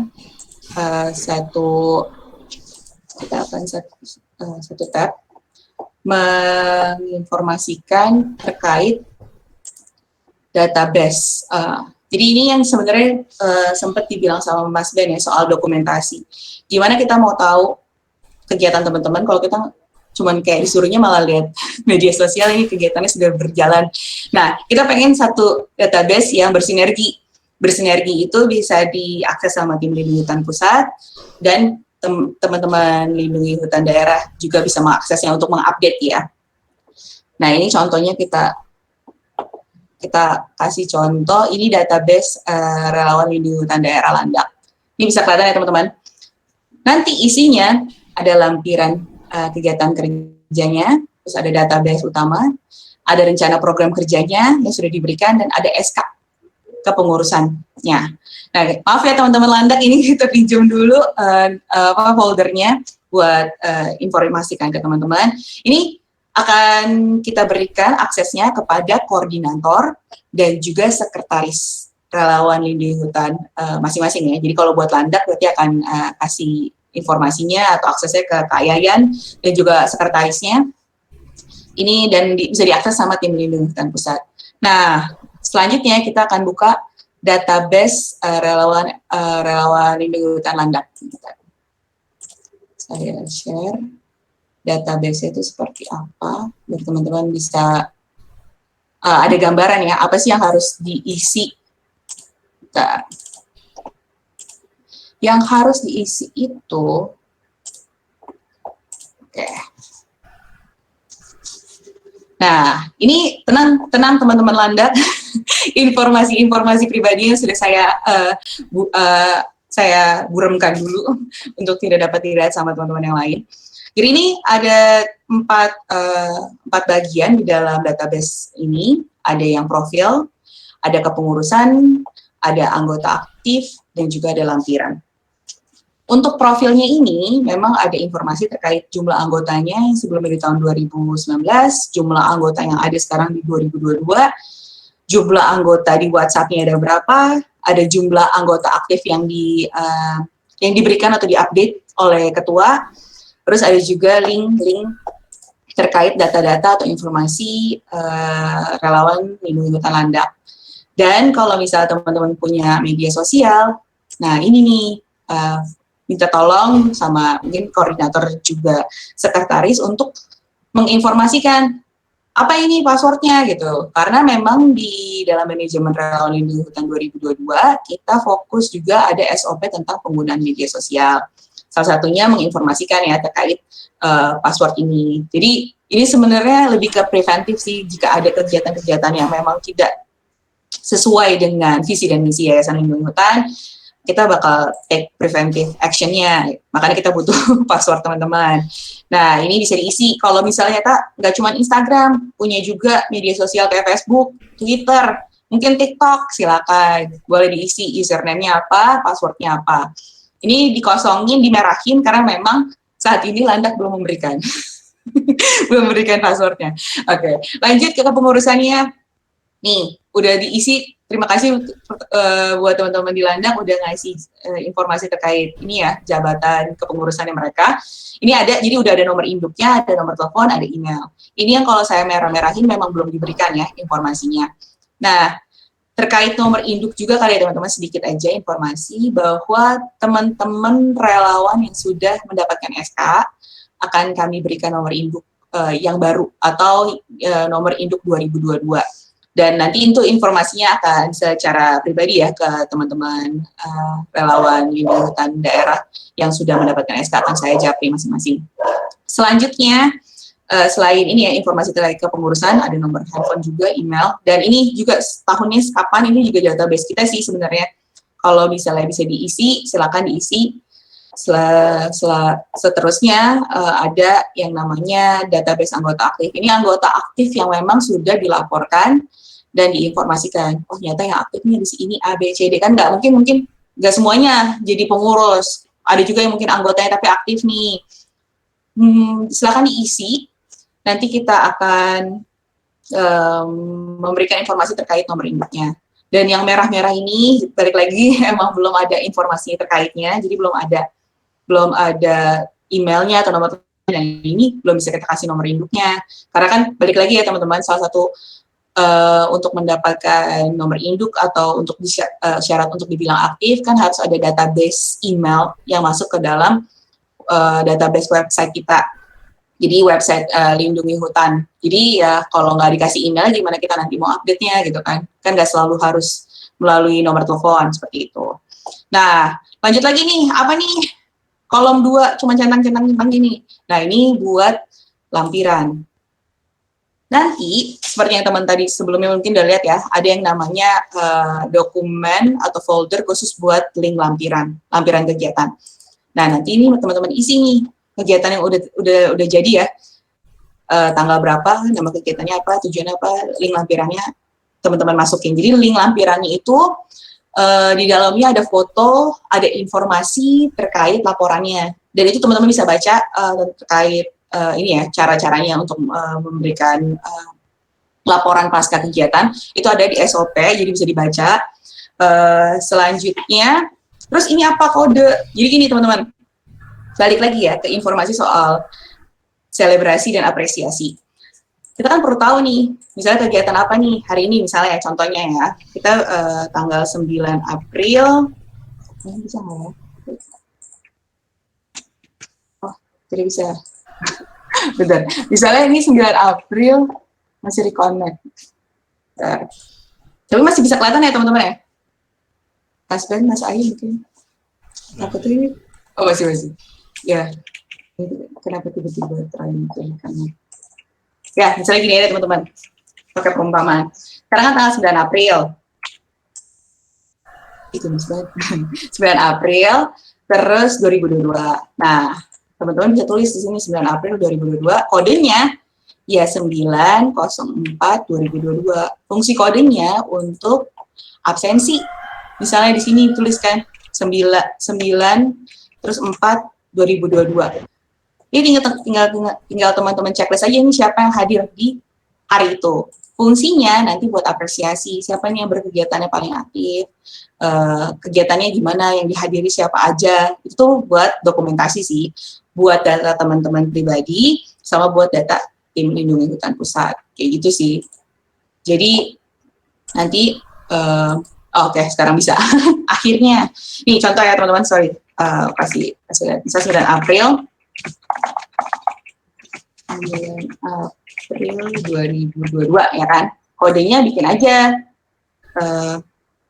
kita akan satu tab menginformasikan terkait database. Jadi ini yang sebenarnya sempat dibilang sama Mas Ben ya soal dokumentasi. Gimana kita mau tahu kegiatan teman-teman kalau kita cuman kayak disuruhnya malah lihat media sosial ini kegiatannya sudah berjalan. Nah, kita pengen satu database yang bersinergi. Bersinergi itu bisa diakses sama tim Lindungi Hutan Pusat, dan teman-teman Lindungi Hutan Daerah juga bisa mengaksesnya untuk mengupdate ya. Nah, ini contohnya kita kasih contoh, ini database relawan Lindungi Hutan Daerah Landak. Ini bisa kelihatan ya teman-teman. Nanti isinya ada lampiran kegiatan kerjanya, terus ada database utama, ada rencana program kerjanya yang sudah diberikan, dan ada SK kepengurusannya. Nah, maaf ya teman-teman Landak, ini kita pinjam dulu foldernya buat informasikan ke teman-teman. Ini akan kita berikan aksesnya kepada koordinator dan juga sekretaris relawan Lindungi Hutan masing-masing ya. Jadi kalau buat Landak berarti akan kasih informasinya atau aksesnya ke Kak Yayan dan juga sekretarisnya. Ini dan bisa diakses sama tim lindung hutan pusat. Nah, selanjutnya kita akan buka database relawan lindung hutan Landak. Saya share database itu seperti apa, biar teman-teman bisa ada gambaran ya, apa sih yang harus diisi. Nah, yang harus diisi itu, oke. Nah, ini tenang teman-teman Landak, informasi-informasi pribadi yang sudah saya buramkan dulu untuk tidak dapat dilihat sama teman-teman yang lain. Jadi ini ada empat bagian di dalam database ini. Ada yang profil, ada kepengurusan, ada anggota aktif, dan juga ada lampiran. Untuk profilnya ini memang ada informasi terkait jumlah anggotanya yang sebelumnya di tahun 2019, jumlah anggota yang ada sekarang di 2022, jumlah anggota di WhatsApp-nya ada berapa, ada jumlah anggota aktif yang diberikan atau diupdate oleh ketua, terus ada juga link-link terkait data-data atau informasi relawan lindungi hutan Landak. Dan kalau misalnya teman-teman punya media sosial, nah ini nih, minta tolong sama mungkin koordinator juga sekretaris untuk menginformasikan apa ini passwordnya gitu. Karena memang di dalam manajemen relawan lindungi hutan 2022 kita fokus juga ada SOP tentang penggunaan media sosial. Salah satunya menginformasikan ya terkait password ini. Jadi ini sebenarnya lebih ke preventif sih jika ada kegiatan-kegiatan yang memang tidak sesuai dengan visi dan misi Yayasan Lindungi Hutan, kita bakal take preventive action-nya. Makanya kita butuh password teman-teman. Nah, ini bisa diisi. Kalau misalnya nggak cuma Instagram, punya juga media sosial kayak Facebook, Twitter, mungkin TikTok, silakan. Boleh diisi username-nya apa, password-nya apa. Ini dikosongin, dimerahin, karena memang saat ini Landak belum memberikan. belum memberikan password-nya. Oke, lanjut ke kepengurusannya. Nih, udah diisi. Terima kasih buat teman-teman di Landak udah ngasih informasi terkait ini ya, jabatan kepengurusannya mereka. Ini ada, jadi udah ada nomor induknya, ada nomor telepon, ada email. Ini yang kalau saya merah-merahin memang belum diberikan ya informasinya. Nah, terkait nomor induk juga kali ya teman-teman, sedikit aja informasi bahwa teman-teman relawan yang sudah mendapatkan SK akan kami berikan nomor induk yang baru atau nomor induk 2022. Dan nanti itu informasinya akan secara pribadi ya ke teman-teman relawan lindungi hutan daerah yang sudah mendapatkan SK akan saya japri masing-masing. Selanjutnya, selain ini ya informasi terkait kepengurusan, ada nomor handphone juga, email, dan ini juga tahunnya kapan, ini juga database kita sih sebenarnya. Kalau misalnya bisa diisi, silakan diisi. Seterusnya ada yang namanya database anggota aktif. Ini anggota aktif yang memang sudah dilaporkan dan diinformasikan, oh ternyata yang aktifnya di sini A, B, C, D, kan nggak mungkin nggak semuanya jadi pengurus, ada juga yang mungkin anggotanya tapi aktif nih, silakan diisi, nanti kita akan memberikan informasi terkait nomor induknya. Dan yang merah-merah ini, balik lagi, emang belum ada informasi terkaitnya, jadi belum ada emailnya atau nomor telepon, dan ini belum bisa kita kasih nomor induknya, karena kan balik lagi ya teman-teman, salah satu untuk mendapatkan nomor induk atau untuk syarat untuk dibilang aktif kan harus ada database email yang masuk ke dalam database website kita. Jadi website Lindungi Hutan. Jadi ya kalau nggak dikasih email gimana kita nanti mau update-nya gitu kan. Kan nggak selalu harus melalui nomor telepon seperti itu. Nah, lanjut lagi nih, apa nih? Kolom 2 cuma centang-centang gini. Nah, ini buat lampiran. Nanti, seperti yang teman tadi sebelumnya mungkin udah lihat ya, ada yang namanya dokumen atau folder khusus buat link lampiran kegiatan. Nah, nanti ini teman-teman isi nih kegiatan yang udah jadi ya, tanggal berapa, nama kegiatannya apa, tujuan apa, link lampirannya teman-teman masukin. Jadi link lampirannya itu di dalamnya ada foto, ada informasi terkait laporannya, dan itu teman-teman bisa baca terkait ini ya cara-caranya untuk memberikan laporan pasca kegiatan, itu ada di SOP, jadi bisa dibaca. Selanjutnya, terus ini apa kode? Jadi gini teman-teman, balik lagi ya ke informasi soal selebrasi dan apresiasi. Kita kan perlu tahu nih, misalnya kegiatan apa nih hari ini misalnya contohnya ya, kita tanggal 9 April, ini bisa nggak ya? Oh, jadi bisa. Bentar, misalnya ini 9 April, masih reconnect. Tapi masih bisa kelihatan ya teman-teman ya? Mas Ben, Mas Ayu mungkin. Apa tuh ini? Oh masih. Ya, kenapa tiba-tiba terakhir karena ya, misalnya gini ya teman-teman, pakai perumpamaan. Sekarang kan tanggal 9 April. Itu 9 April, terus 2022. Nah, teman-teman bisa tulis di sini 9 April 2022, kodenya ya 904-2022. Fungsi kodenya untuk absensi. Misalnya di sini tuliskan 9 terus 4 2022. Ini tinggal teman-teman checklist aja nih siapa yang hadir di hari itu. Fungsinya nanti buat apresiasi, siapa nih yang berkegiatannya paling aktif, kegiatannya gimana, yang dihadiri siapa aja, itu buat dokumentasi sih, buat data teman-teman pribadi, sama buat data tim lindungi hutan pusat, kayak gitu sih. Jadi nanti, oke, sekarang bisa. Akhirnya, nih contoh ya teman-teman, sorry, kasih bisa 9 April, 2022 ya kan, kodenya bikin aja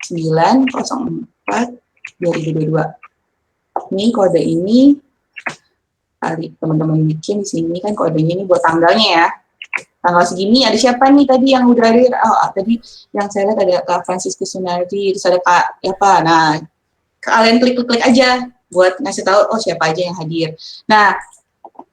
904-2022. Ini kode ini kali teman-teman bikin di sini kan kodenya ini buat tanggalnya ya. Tanggal segini ada siapa nih tadi yang udah hadir? Oh, tadi yang saya lihat ada Kak Franciscus Sunardi, terus ada Kak apa? Nah, kalian klik aja buat ngasih tahu oh siapa aja yang hadir. Nah,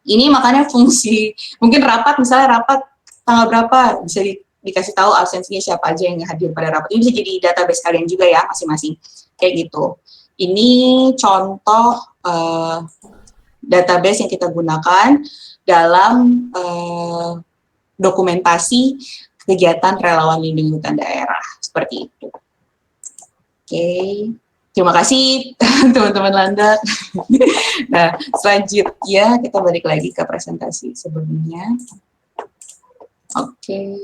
ini makanya fungsi mungkin rapat, misalnya rapat tanggal berapa bisa dikasih tahu absensinya siapa aja yang hadir pada rapat. Ini bisa jadi database kalian juga ya masing-masing kayak gitu. Ini contoh database yang kita gunakan dalam dokumentasi kegiatan relawan lindungi hutan daerah seperti itu. Oke. Terima kasih teman-teman Landak. Nah, selanjutnya kita balik lagi ke presentasi sebelumnya. Oke.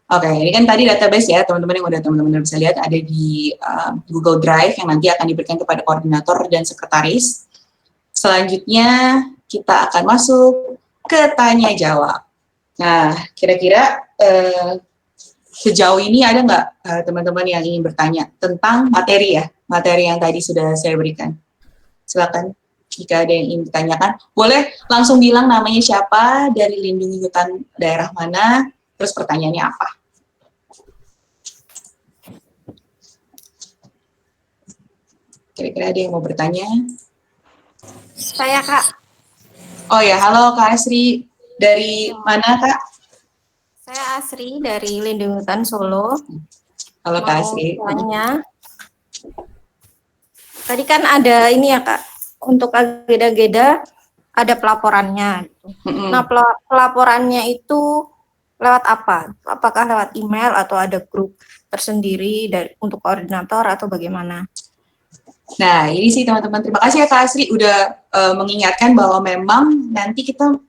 Oke, ini kan tadi database ya, teman-teman yang udah teman-teman bisa lihat ada di Google Drive yang nanti akan diberikan kepada koordinator dan sekretaris. Selanjutnya kita akan masuk ke tanya jawab. Nah, kira-kira sejauh ini ada nggak teman-teman yang ingin bertanya tentang materi ya, materi yang tadi sudah saya berikan? Silakan, jika ada yang ingin ditanyakan, boleh langsung bilang namanya siapa, dari lindungi hutan daerah mana, terus pertanyaannya apa. Kira-kira ada yang mau bertanya? Saya, Kak. Oh ya, halo Kak Asri, dari mana Kak? Saya Asri dari Lindungi Hutan Solo. Halo Kak Asri. Tanya. Tadi kan ada ini ya Kak, untuk agenda-agenda ada pelaporannya. Nah, pelaporannya itu lewat apa? Apakah lewat email atau ada grup tersendiri untuk koordinator atau bagaimana? Nah, ini sih teman-teman, terima kasih ya Kak Asri udah mengingatkan bahwa memang nanti kita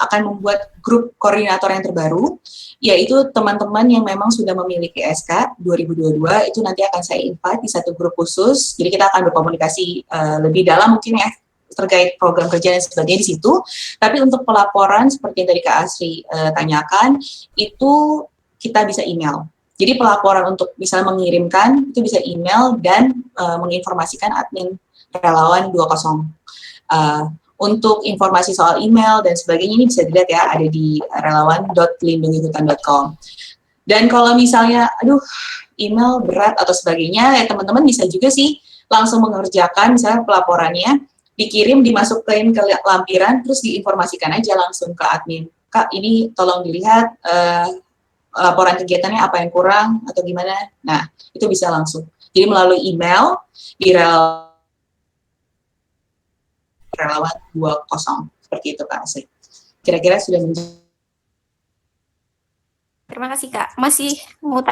akan membuat grup koordinator yang terbaru, yaitu teman-teman yang memang sudah memiliki SK 2022, itu nanti akan saya invite di satu grup khusus, jadi kita akan berkomunikasi lebih dalam mungkin ya, terkait program kerja dan sebagainya di situ. Tapi untuk pelaporan, seperti yang tadi Kak Asri tanyakan, itu kita bisa email. Jadi pelaporan untuk misalnya mengirimkan, itu bisa email dan menginformasikan admin relawan 20. Untuk informasi soal email dan sebagainya ini bisa dilihat ya, ada di relawan.lindungihutan.com. Dan kalau misalnya, aduh, email berat atau sebagainya, ya teman-teman bisa juga sih langsung mengerjakan misalnya pelaporannya, dikirim, dimasukin ke lampiran, terus diinformasikan aja langsung ke admin. Kak, ini tolong dilihat laporan kegiatannya apa yang kurang atau gimana. Nah, itu bisa langsung. Jadi melalui email di relawan 20 seperti itu Kak Asri. Kira-kira sudah menjawab. Terima kasih Kak. Masih mau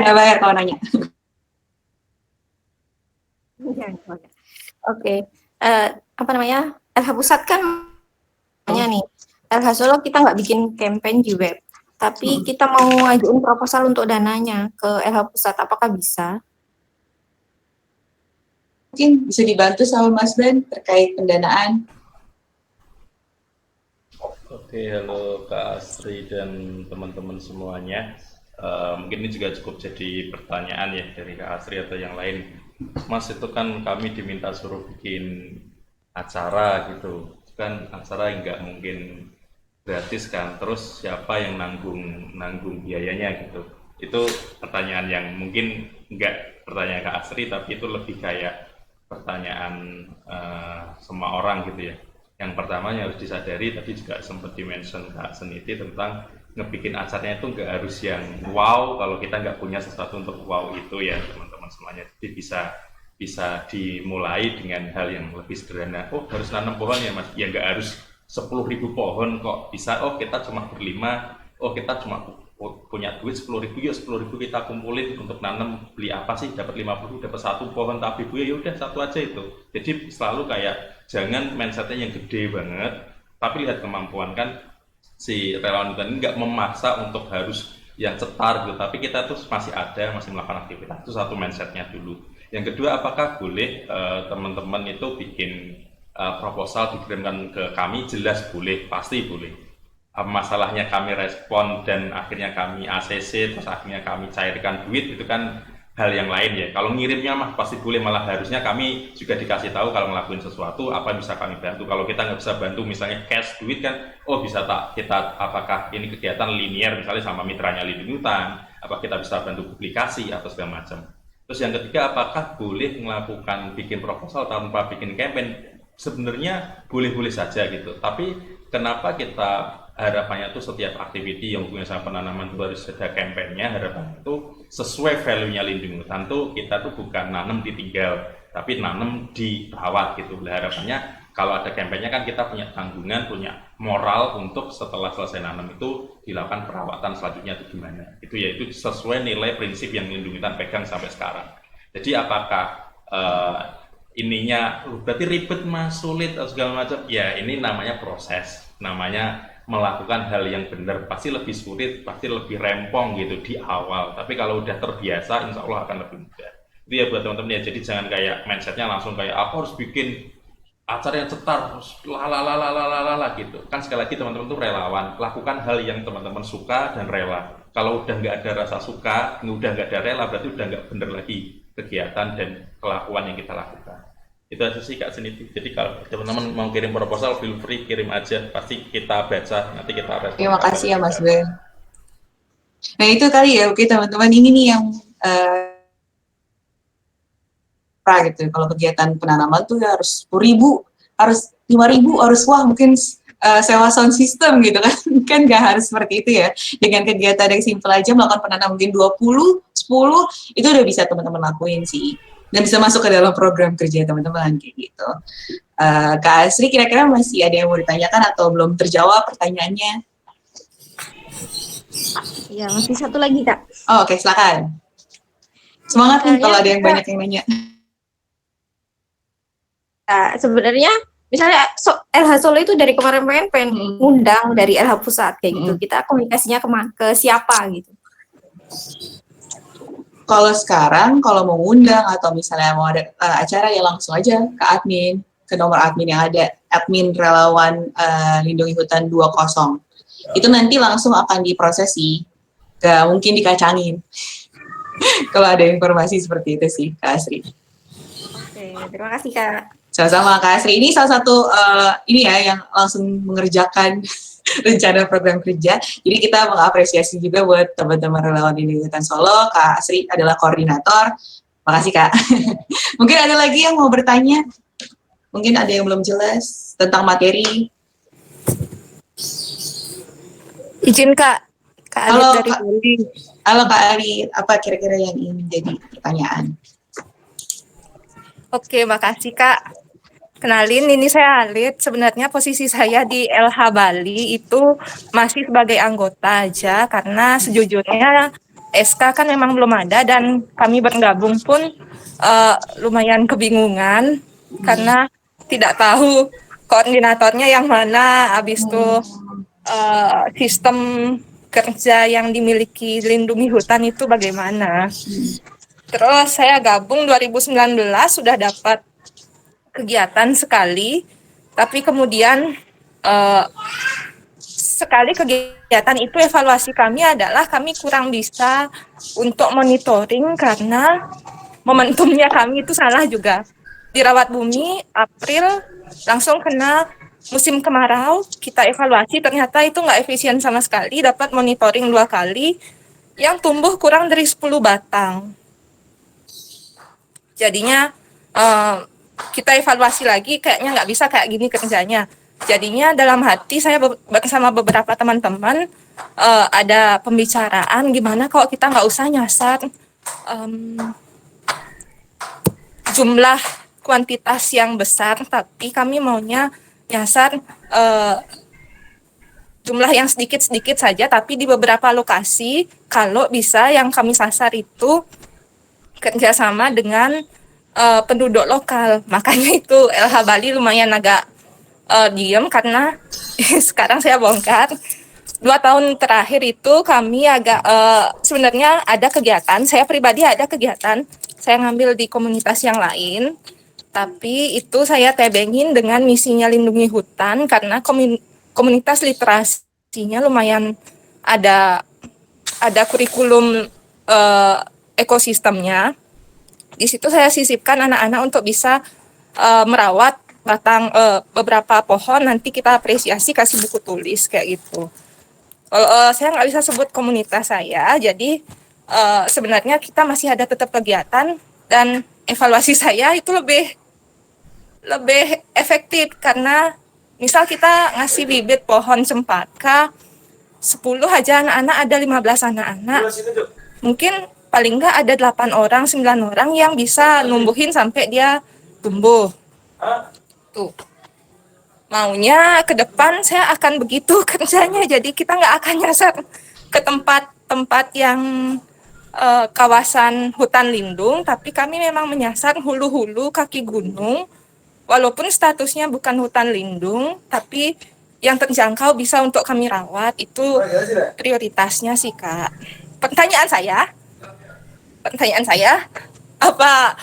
nggak bayar kalau nanya. Oke. Apa namanya? LH Pusat kan nih, LH Solo kita nggak bikin campaign di web, tapi kita mau ngajuin proposal untuk dananya ke LH Pusat, apakah bisa? Mungkin bisa dibantu sama Mas Ben terkait pendanaan. Oke, halo Kak Asri dan teman-teman semuanya. Mungkin ini juga cukup jadi pertanyaan ya dari Kak Asri atau yang lain. Mas, itu kan kami diminta suruh bikin acara gitu. Kan acara yang nggak mungkin gratis kan. Terus siapa yang nanggung biayanya gitu. Itu pertanyaan yang mungkin nggak pertanyaan Kak Asri, tapi itu lebih kayak pertanyaan semua orang gitu ya. Yang pertama yang harus disadari, tadi juga sempat di-mention Kak Seniti tentang ngebikin acaranya itu nggak harus yang wow kalau kita nggak punya sesuatu untuk wow itu ya teman-teman semuanya. Jadi bisa dimulai dengan hal yang lebih sederhana. Oh, harus nanam pohon ya Mas? Ya nggak harus 10.000 pohon kok. Bisa, oh kita cuma berlima, oh kita cuma punya duit 10.000, yuk 10.000 kita kumpulin untuk nanam, beli apa sih, dapat 50, dapat 1 pohon tabibu, ya udah 1 aja itu. Jadi selalu kayak jangan mindsetnya yang gede banget, tapi lihat kemampuan kan si relawan hutan ini nggak memaksa untuk harus yang cetar gitu, tapi kita tuh masih melakukan aktivitas, itu satu mindsetnya dulu. Yang kedua, apakah boleh teman-teman itu bikin proposal dikirimkan ke kami? Jelas boleh, pasti boleh. Masalahnya kami respon dan akhirnya kami ACC, terus akhirnya kami cairkan duit, itu kan hal yang lain ya. Kalau ngirimnya mah pasti boleh, malah harusnya kami juga dikasih tahu kalau ngelakuin sesuatu apa yang bisa kami bantu. Kalau kita nggak bisa bantu misalnya cash duit kan, oh bisa tak kita, apakah ini kegiatan linear misalnya sama mitranya Lindungi Hutan, apa kita bisa bantu publikasi atau segala macam. Terus yang ketiga, apakah boleh melakukan bikin proposal tanpa bikin campaign? Sebenarnya boleh-boleh saja gitu, tapi kenapa kita harapannya tuh setiap aktiviti yang hubungannya sama penanaman itu harus ada kampanyenya. Harapannya itu sesuai value-nya Lindungi Hutan tuh kita tuh bukan nanam ditinggal, tapi nanam dirawat gitu. Harapannya kalau ada kampanyenya kan kita punya tanggungan, punya moral untuk setelah selesai nanam itu dilakukan perawatan selanjutnya itu gimana. Itu ya, itu sesuai nilai prinsip yang Lindungi Hutan pegang sampai sekarang. Jadi apakah ininya berarti ribet mas, sulit atau segala macam? Ya ini namanya proses, namanya melakukan hal yang benar. Pasti lebih sulit, pasti lebih rempong gitu di awal, tapi kalau udah terbiasa insya Allah akan lebih mudah. Itu ya buat teman-teman ya, jadi jangan kayak mindsetnya langsung kayak aku harus bikin acara yang cetar terus lalalalalalala gitu kan. Sekali lagi teman-teman tuh relawan, lakukan hal yang teman-teman suka dan rela. Kalau udah nggak ada rasa suka, udah nggak ada rela, berarti udah nggak bener lagi kegiatan dan kelakuan yang kita lakukan. Itu aja sih Kak Seniti. Jadi kalau teman-teman mau kirim proposal, feel free kirim aja, pasti kita baca, nanti kita respon. Terima kasih ya Mas Ben. Nah itu kali ya, oke teman-teman, ini nih yang gitu. Kalau kegiatan penanaman tuh ya harus 10.000, harus 5.000, harus wah mungkin sewa sound system gitu kan. Kan nggak harus seperti itu ya. Dengan kegiatan yang simpel aja melakukan penanaman mungkin 20, 10, itu udah bisa teman-teman lakuin sih. Dan bisa masuk ke dalam program kerja teman-teman kayak gitu. Kak Asri, kira-kira masih ada yang mau ditanyakan atau belum terjawab pertanyaannya? Ya, masih satu lagi Kak. Oh, oke, silakan. Semangat nih kalau ada yang banyak yang nanya. Sebenarnya misalnya LH Solo itu dari kemarin pengen undang dari LH Pusat kayak gitu. Kita komunikasinya ke siapa gitu? Kalau sekarang, kalau mau ngundang atau misalnya mau ada acara ya langsung aja ke admin, ke nomor admin yang ada, admin relawan Lindungi Hutan 20. Itu nanti langsung akan diprosesi, gak mungkin dikacangin. Kalau ada informasi seperti itu sih, Kak Asri. Oke, terima kasih Kak. Sama-sama Kak Asri. Ini salah satu ini ya yang langsung mengerjakan rencana program kerja. Jadi kita mengapresiasi juga buat teman-teman relawan Lindungi Hutan Solo. Kak Asri adalah koordinator. Makasih Kak. Mungkin ada lagi yang mau bertanya? Mungkin ada yang belum jelas tentang materi. Izin Kak. Kak Halo, Ali dari Bali. Halo Kak Ali, apa kira-kira yang ingin menjadi pertanyaan? Oke, makasih Kak. Kenalin, ini saya Alit. Sebenarnya posisi saya di LH Bali itu masih sebagai anggota aja, karena sejujurnya SK kan memang belum ada, dan kami bergabung pun lumayan kebingungan karena tidak tahu koordinatornya yang mana, habis itu sistem kerja yang dimiliki Lindungi Hutan itu bagaimana. Terus saya gabung 2019, sudah dapat kegiatan sekali, tapi kemudian sekali kegiatan itu evaluasi kami adalah kami kurang bisa untuk monitoring karena momentumnya kami itu salah juga. Di Rawat Bumi, April langsung kena musim kemarau, kita evaluasi ternyata itu nggak efisien sama sekali, dapat monitoring 2 kali, yang tumbuh kurang dari 10 batang. Jadinya kita evaluasi lagi, kayaknya nggak bisa kayak gini kerjanya. Jadinya dalam hati saya bersama beberapa teman-teman ada pembicaraan gimana kalau kita nggak usah nyasar jumlah kuantitas yang besar, tapi kami maunya nyasar jumlah yang sedikit-sedikit saja, tapi di beberapa lokasi kalau bisa yang kami sasar itu kerjasama dengan penduduk lokal. Makanya itu LH Bali lumayan agak diem karena sekarang saya bongkar. 2 tahun terakhir itu kami agak sebenarnya ada kegiatan, saya pribadi ada kegiatan, saya ngambil di komunitas yang lain, tapi itu saya tebengin dengan misinya Lindungi Hutan karena komunitas literasinya lumayan ada kurikulum ekosistemnya. Di situ saya sisipkan anak-anak untuk bisa merawat batang beberapa pohon, nanti kita apresiasi kasih buku tulis kayak gitu. Kalau saya nggak bisa sebut komunitas saya, jadi sebenarnya kita masih ada tetap kegiatan, dan evaluasi saya itu lebih efektif karena misal kita ngasih bibit pohon cempaka 10 aja anak-anak, ada 15 anak-anak, mungkin paling nggak ada 8 orang, 9 orang yang bisa numbuhin sampai dia tumbuh. Tuh. Maunya ke depan saya akan begitu kerjanya, jadi kita nggak akan nyasar ke tempat-tempat yang kawasan hutan lindung, tapi kami memang menyasar hulu-hulu kaki gunung, walaupun statusnya bukan hutan lindung, tapi yang terjangkau bisa untuk kami rawat, itu prioritasnya sih Kak. Pertanyaan saya, apa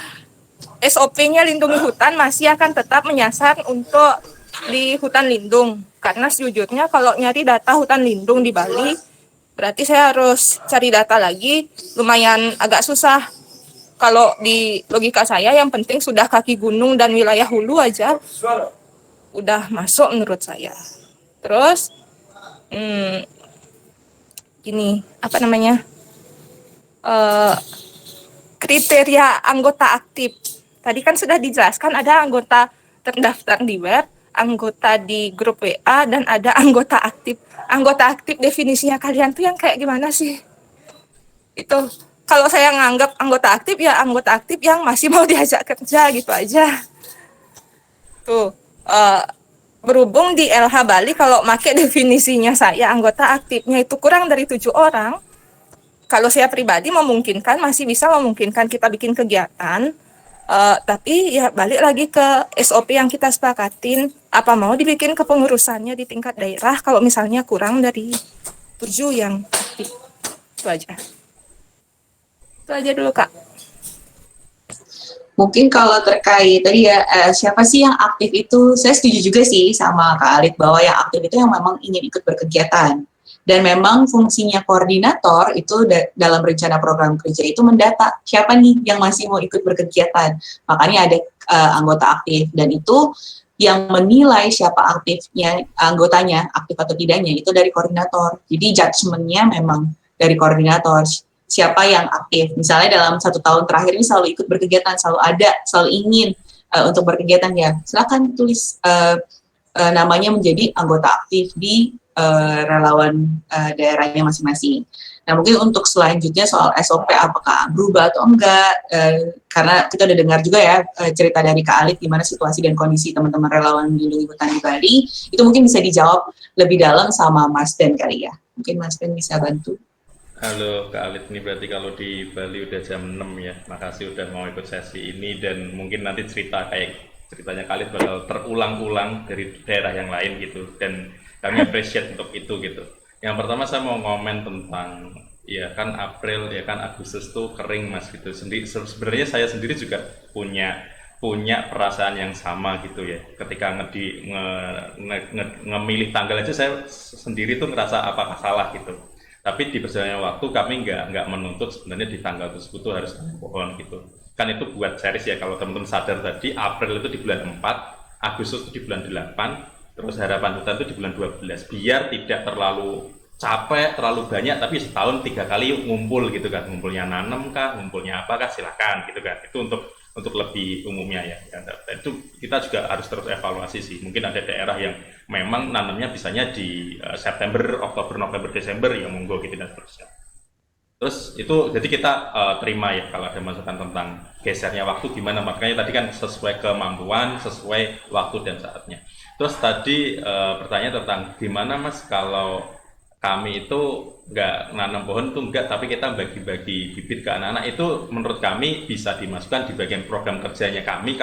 SOP-nya Lindungi Hutan masih akan tetap menyasar untuk di hutan lindung? Karena sejujurnya kalau nyari data hutan lindung di Bali, berarti saya harus cari data lagi, lumayan agak susah. Kalau di logika saya yang penting sudah kaki gunung dan wilayah hulu aja udah masuk menurut saya. Terus gini, apa namanya, kriteria anggota aktif. Tadi kan sudah dijelaskan ada anggota terdaftar di web, anggota di grup WA, dan ada anggota aktif. Anggota aktif definisinya kalian tuh yang kayak gimana sih? Itu kalau saya nganggap anggota aktif ya anggota aktif yang masih mau diajak kerja gitu aja. Tuh berhubung di LH Bali kalau pakai definisinya saya anggota aktifnya itu kurang dari 7 orang. Kalau saya pribadi memungkinkan, masih bisa memungkinkan kita bikin kegiatan. Tapi ya balik lagi ke SOP yang kita sepakatin, apa mau dibikin kepengurusannya di tingkat daerah kalau misalnya kurang dari 7 yang aktif. Itu aja dulu Kak. Mungkin kalau terkait tadi ya siapa sih yang aktif itu, saya setuju juga sih sama Kak Alit bahwa yang aktif itu yang memang ingin ikut berkegiatan. Dan memang fungsinya koordinator itu dalam rencana program kerja itu mendata siapa nih yang masih mau ikut berkegiatan. Makanya ada anggota aktif, dan itu yang menilai siapa aktifnya, anggotanya aktif atau tidaknya itu dari koordinator. Jadi judgement-nya memang dari koordinator, siapa yang aktif. Misalnya dalam 1 tahun terakhir ini selalu ikut berkegiatan, selalu ingin untuk berkegiatan, ya silakan tulis namanya menjadi anggota aktif di relawan daerahnya masing-masing. Nah mungkin untuk selanjutnya soal SOP apakah berubah atau enggak, karena kita udah dengar juga ya cerita dari Kak Alit gimana situasi dan kondisi teman-teman relawan Lindungi Hutan di Bali, itu mungkin bisa dijawab lebih dalam sama Mas Ben kali ya. Mungkin Mas Ben bisa bantu. Halo Kak Alit, ini berarti kalau di Bali udah jam 6 ya. Makasih udah mau ikut sesi ini dan mungkin nanti ceritanya Kak Alit bakal terulang-ulang dari daerah yang lain gitu dan kami appreciate untuk itu gitu. Yang pertama saya mau ngomen tentang ya kan April ya kan Agustus tuh kering Mas gitu. Sebenarnya saya sendiri juga punya punya perasaan yang sama gitu ya. Ketika ngemilih tanggal aja saya sendiri tuh ngerasa apakah salah gitu. Tapi di perjalanan waktu kami nggak menuntut sebenarnya di tanggal tersebut tuh harus nanam pohon gitu. Kan itu buat series ya, kalau teman-teman sadar tadi April itu di bulan 4, Agustus itu di bulan 8, terus harapan hutan itu di bulan 12. Biar tidak terlalu capek, terlalu banyak, tapi setahun 3 kali yuk ngumpul gitu kan. Ngumpulnya nanam kah, ngumpulnya apa kah, silakan gitu kan. Itu untuk lebih umumnya ya. Itu kita juga harus terus evaluasi sih. Mungkin ada daerah yang memang nanamnya bisanya di September, Oktober, November, Desember ya monggo gitu dan seterusnya. Terus itu jadi kita terima ya kalau ada masukan tentang gesernya waktu gimana, makanya tadi kan sesuai kemampuan, sesuai waktu dan saatnya. Terus tadi pertanyaan tentang gimana Mas kalau kami itu nggak nanam pohon tuh enggak, tapi kita bagi-bagi bibit ke anak-anak, itu menurut kami bisa dimasukkan di bagian program kerjanya kami.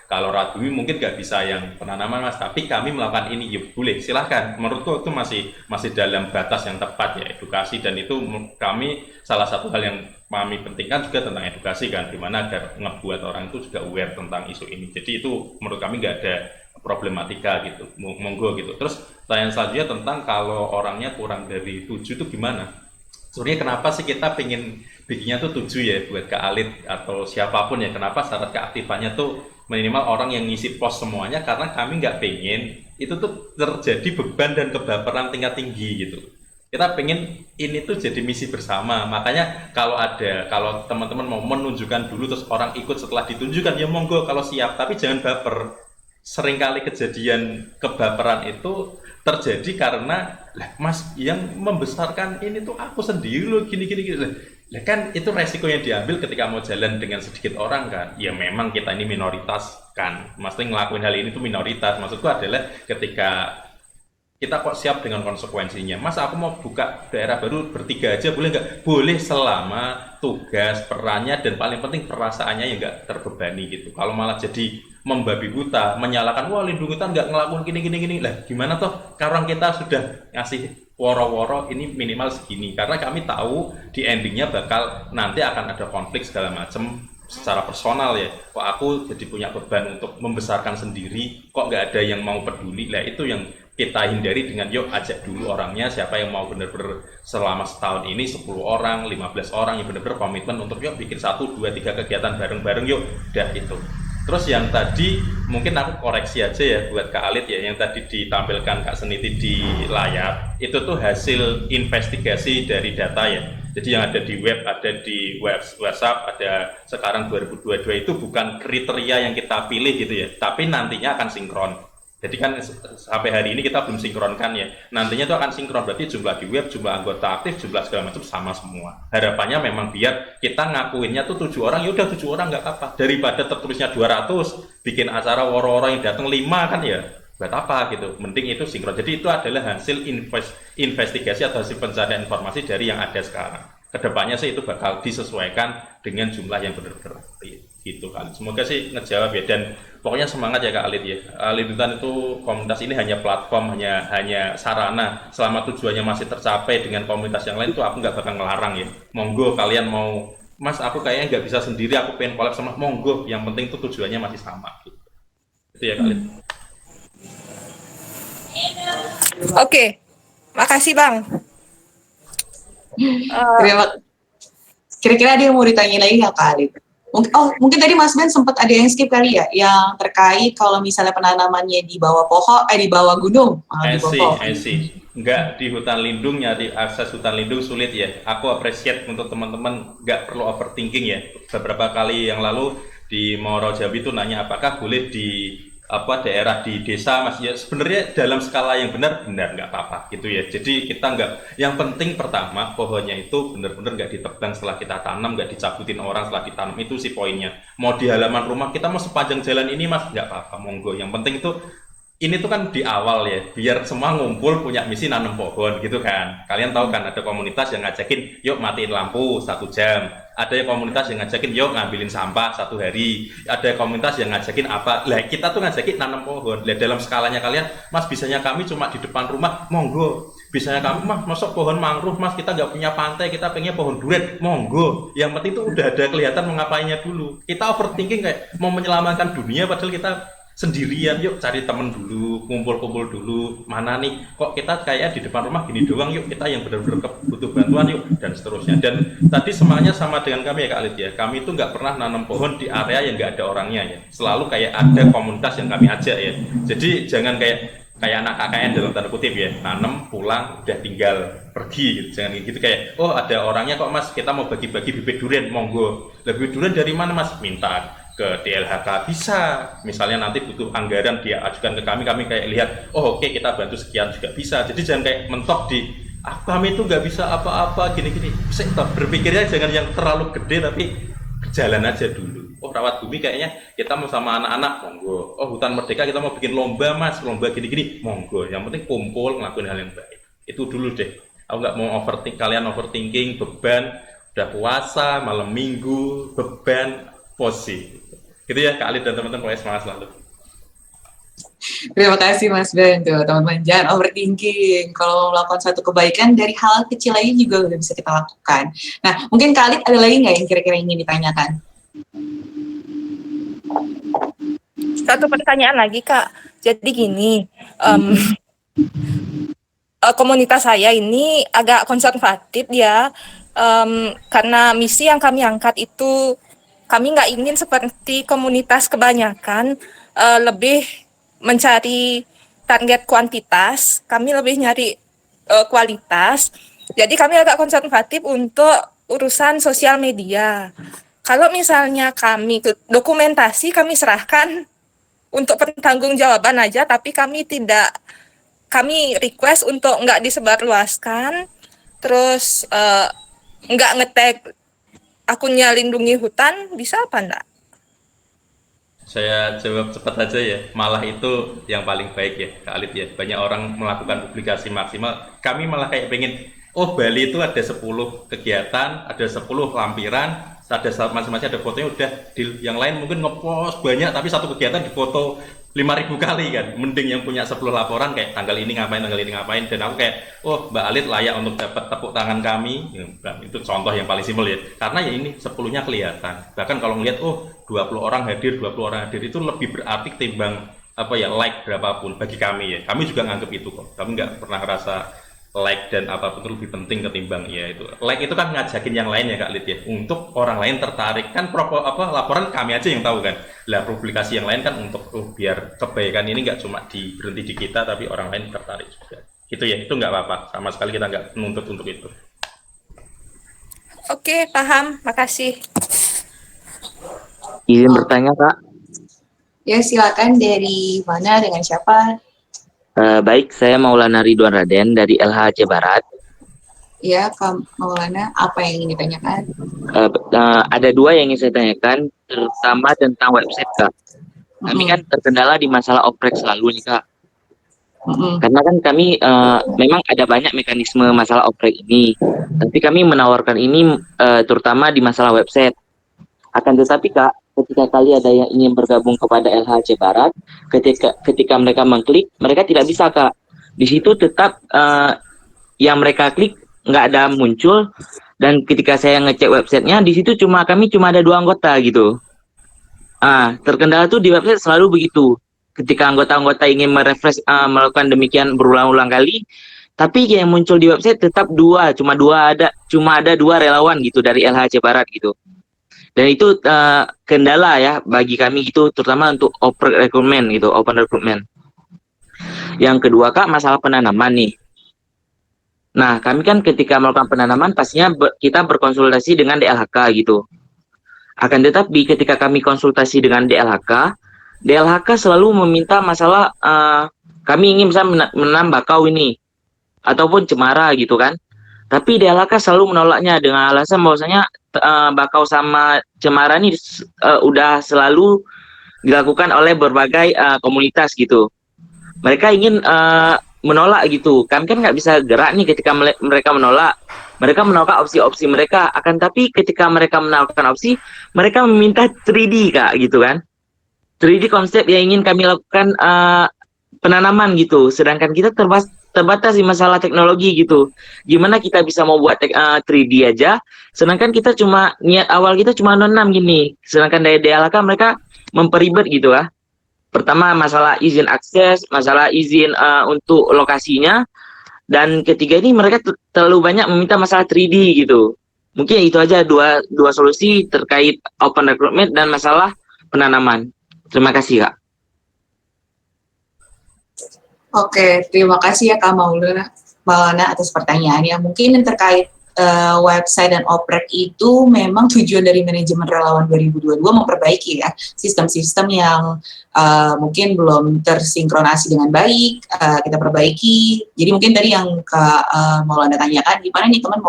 Kalau Radui mungkin nggak bisa yang penanaman Mas, tapi kami melakukan ini ya boleh, silahkan. Menurutku itu masih dalam batas yang tepat ya, edukasi, dan itu kami salah satu hal yang kami pentingkan juga tentang edukasi kan, dimana agar ngebuat orang itu juga aware tentang isu ini. Jadi itu menurut kami nggak ada problematika gitu, monggo gitu. Terus pertanyaan selanjutnya tentang kalau orangnya kurang dari 7 itu gimana? Sebenarnya kenapa sih kita pengen bikinnya tuh 7 ya buat Kak Alit atau siapapun ya, kenapa syarat keaktifannya tuh minimal orang yang ngisi pos semuanya, karena kami nggak pengen itu tuh terjadi beban dan kebaperan tingkat tinggi gitu. Kita pengen ini tuh jadi misi bersama, makanya kalau teman-teman mau menunjukkan dulu terus orang ikut setelah ditunjukkan ya monggo kalau siap, tapi jangan baper. Seringkali kejadian kebaperan itu terjadi karena lah Mas yang membesarkan ini tuh aku sendiri loh gini. Lah kan itu resiko yang diambil ketika mau jalan dengan sedikit orang kan. Ya memang kita ini minoritas kan, maksudnya ngelakuin hal ini tuh minoritas. Maksudku adalah ketika kita kok siap dengan konsekuensinya. Mas aku mau buka daerah baru bertiga aja boleh nggak? Boleh selama tugas, perannya, dan paling penting perasaannya yang nggak terbebani gitu. Kalau malah jadi membabi buta, menyalahkan, wah lindung hutan nggak ngelakuin gini. Lah gimana toh? Karena kita sudah ngasih woro-woro ini minimal segini. Karena kami tahu di endingnya bakal nanti akan ada konflik segala macam secara personal ya. Kok aku jadi punya beban untuk membesarkan sendiri, kok nggak ada yang mau peduli. Lah itu yang kita hindari dengan yuk ajak dulu orangnya, siapa yang mau benar-benar selama setahun ini 10 orang, 15 orang yang benar-benar komitmen untuk yuk bikin 1, 2, 3 kegiatan bareng-bareng yuk, udah itu. Terus yang tadi mungkin aku koreksi aja ya buat Kak Alit ya, yang tadi ditampilkan Kak Seniti di layar itu tuh hasil investigasi dari data ya. Jadi yang ada di web, ada di WhatsApp, ada sekarang 2022 itu bukan kriteria yang kita pilih gitu ya, tapi nantinya akan sinkron. Jadi kan sampai hari ini kita belum sinkronkan ya. Nantinya itu akan sinkron, berarti jumlah di web, jumlah anggota aktif, jumlah segala macam sama semua. Harapannya memang biar kita ngakuinnya tuh 7 orang, ya udah 7 orang nggak apa-apa. Daripada tertulisnya 200, bikin acara woro-woro yang datang 5 kan ya, buat apa gitu. Mending itu sinkron. Jadi itu adalah hasil investigasi atau hasil pencarian informasi dari yang ada sekarang. Kedepannya sih itu bakal disesuaikan dengan jumlah yang benar-benar gitu kali. Semoga sih ngejawab ya, dan pokoknya semangat ya Kak Alit ya. Lindutan itu komunitas ini hanya platform, hanya sarana. Selama tujuannya masih tercapai dengan komunitas yang lain tuh aku nggak bakal ngelarang ya. Monggo kalian mau, Mas aku kayaknya nggak bisa sendiri, aku pengen collab sama, monggo. Yang penting tuh tujuannya masih sama gitu. Itu ya Kak Alit. Oke, makasih Bang. Kira-kira ada yang mau ditanya lagi nggak Kak Alit? Mungkin tadi Mas Ben sempat ada yang skip kali ya, yang terkait kalau misalnya penanamannya di bawah pohon, di bawah gunung. I see. Enggak di hutan lindung, nyari akses hutan lindung sulit ya. Aku appreciate untuk teman-teman, nggak perlu overthinking ya. Beberapa kali yang lalu di Moro Jambi itu nanya apakah boleh di daerah di desa Mas ya, sebenarnya dalam skala yang benar nggak apa-apa gitu ya. Jadi kita nggak, yang penting pertama pohonnya itu benar-benar nggak ditebang setelah kita tanam, nggak dicabutin orang setelah ditanam, itu sih poinnya. Mau di halaman rumah kita, mau sepanjang jalan ini Mas nggak apa-apa, monggo. Yang penting itu ini tuh kan di awal ya, biar semua ngumpul punya misi nanam pohon gitu kan. Kalian tahu kan ada komunitas yang ngajakin, yuk matiin lampu 1 jam. Ada yang komunitas yang ngajakin, yuk ngambilin sampah 1 hari. Ada komunitas yang ngajakin apa? Lah kita tuh ngajakin nanam pohon. Lah dalam skalanya kalian, Mas bisanya kami cuma di depan rumah, monggo. Bisanya kami, Mas masuk pohon mangrove, Mas kita nggak punya pantai, kita pengen pohon durian, monggo. Yang penting tuh udah ada kelihatan mau ngapainnya dulu. Kita overthinking kayak mau menyelamatkan dunia, padahal kita sendirian. Yuk cari temen dulu, kumpul-kumpul dulu, mana nih kok kita kayak di depan rumah gini doang, yuk kita yang benar-benar butuh bantuan yuk, dan seterusnya. Dan tadi semuanya sama dengan kami ya Kak Alit ya, kami itu nggak pernah nanam pohon di area yang nggak ada orangnya ya, selalu kayak ada komunitas yang kami ajak ya. Jadi jangan kayak anak KKN dalam tanda kutip ya, nanam pulang udah tinggal pergi gitu. Jangan gitu kayak, oh ada orangnya kok Mas, kita mau bagi-bagi bibit durian, monggo. Bibit durian dari mana Mas? Minta ke DLHK bisa, misalnya nanti butuh anggaran dia ajukan ke kami kayak lihat, oh oke, kita bantu sekian juga bisa. Jadi jangan kayak mentok di kami itu nggak bisa apa-apa gini-gini. Bisa berpikirnya jangan yang terlalu gede, tapi berjalan aja dulu. Oh rawat bumi kayaknya kita mau sama anak-anak, monggo. Oh hutan merdeka kita mau bikin lomba Mas, lomba gini-gini, monggo. Yang penting kumpul ngelakuin hal yang baik. Itu dulu deh. Aku nggak mau kalian overthinking, beban, udah puasa, malam minggu, beban, posi. Gitu ya Kak Alit dan teman-teman, pokoknya semangat selalu. Terima kasih Mas Ben, tuh teman-teman jangan overthinking. Kalau melakukan suatu kebaikan dari hal kecil aja juga udah bisa kita lakukan. Nah mungkin Kak Alit ada lagi nggak yang kira-kira ingin ditanyakan? Satu pertanyaan lagi Kak, jadi gini, komunitas saya ini agak konservatif ya, karena misi yang kami angkat itu kami nggak ingin seperti komunitas kebanyakan, lebih mencari target kuantitas, kami lebih nyari kualitas. Jadi kami agak konservatif untuk urusan sosial media. Kalau misalnya kami dokumentasi, kami serahkan untuk pertanggungjawaban aja, tapi kami request untuk nggak disebarluaskan, terus nggak nge-tag akunnya Lindungi Hutan, bisa apa enggak? Saya jawab cepat aja ya, malah itu yang paling baik ya Kak Alit ya. Banyak orang melakukan publikasi maksimal, kami malah kayak pengen, oh Bali itu ada 10 kegiatan, ada 10 lampiran, ada masing-masing ada fotonya, udah yang lain mungkin ngepost banyak tapi satu kegiatan difoto 5.000 kali kan. Mending yang punya 10 laporan kayak tanggal ini ngapain, dan aku kayak, oh Mbak Alit layak untuk dapat tepuk tangan kami ya, itu contoh yang paling simpel ya, karena ya ini 10-nya kelihatan. Bahkan kalau ngelihat, oh 20 orang hadir itu lebih berarti ketimbang apa ya, like berapapun bagi kami ya. Kami juga nganggep itu kok, kami nggak pernah ngerasa like dan apapun itu lebih penting ketimbang ya itu. Like itu kan ngajakin yang lain ya Kak Lid ya, untuk orang lain tertarik kan. Laporan kami aja yang tahu kan, lah publikasi yang lain kan untuk biar kebaikan ini nggak cuma berhenti di kita tapi orang lain tertarik juga gitu ya. Itu nggak apa-apa, sama sekali kita nggak menuntut untuk itu. Oke, paham, makasih. Izin bertanya Kak. Ya silakan, dari mana, dengan siapa? Baik, saya Maulana Ridwan Raden dari LH Aceh Barat. Ya, Kak Maulana, apa yang ingin ditanyakan? Ada 2 yang ingin saya tanyakan, terutama tentang website Kak. Kami kan terkendala di masalah oprek selalu nih Kak. Karena kan kami memang ada banyak mekanisme masalah oprek ini, tapi kami menawarkan ini terutama di masalah website. Akan tetapi Kak, ketika kali ada yang ingin bergabung kepada LH Aceh Barat, ketika mereka mengklik, mereka tidak bisa Kak. Di situ tetap yang mereka klik nggak ada muncul, dan ketika saya ngecek websitenya, di situ kami cuma ada 2 anggota gitu. Terkendala tuh di website selalu begitu. Ketika anggota-anggota ingin merefresh melakukan demikian berulang-ulang kali, tapi yang muncul di website tetap cuma ada 2 relawan gitu dari LH Aceh Barat gitu. Dan itu kendala ya bagi kami gitu, terutama untuk open recruitment. Yang kedua Kak, masalah penanaman nih. Nah, kami kan ketika melakukan penanaman pastinya kita berkonsultasi dengan DLHK gitu. Akan tetapi ketika kami konsultasi dengan DLHK selalu meminta masalah kami ingin misalnya menanam bakau ini ataupun cemara gitu kan. Tapi DLHK selalu menolaknya dengan alasan bahwasanya bakau sama cemara ini udah selalu dilakukan oleh berbagai komunitas gitu. mereka ingin menolak gitu. Kami kan nggak bisa gerak nih ketika mereka menolak. Mereka menolak opsi-opsi mereka. Akan tapi ketika mereka menawarkan opsi, mereka meminta 3D Kak gitu kan. 3D konsep yang ingin kami lakukan penanaman gitu. Sedangkan kita terbatas di masalah teknologi gitu. Gimana kita bisa mau buat 3D aja, sedangkan kita cuma niat awal kita cuma nanam gini. Sedangkan dari DLHK mereka memperibet gitu lah. Pertama masalah izin akses, masalah izin untuk lokasinya, dan ketiga ini mereka terlalu banyak meminta masalah 3D gitu. Mungkin itu aja dua solusi terkait open recruitment dan masalah penanaman. Terima kasih Kak. Oke, terima kasih ya Kak Maulana atas pertanyaannya. Mungkin yang terkait website dan oprek itu memang tujuan dari manajemen relawan 2022 memperbaiki ya sistem-sistem yang mungkin belum tersinkronasi dengan baik, kita perbaiki. Jadi mungkin tadi yang Kak Maulana tanyakan, gimana nih teman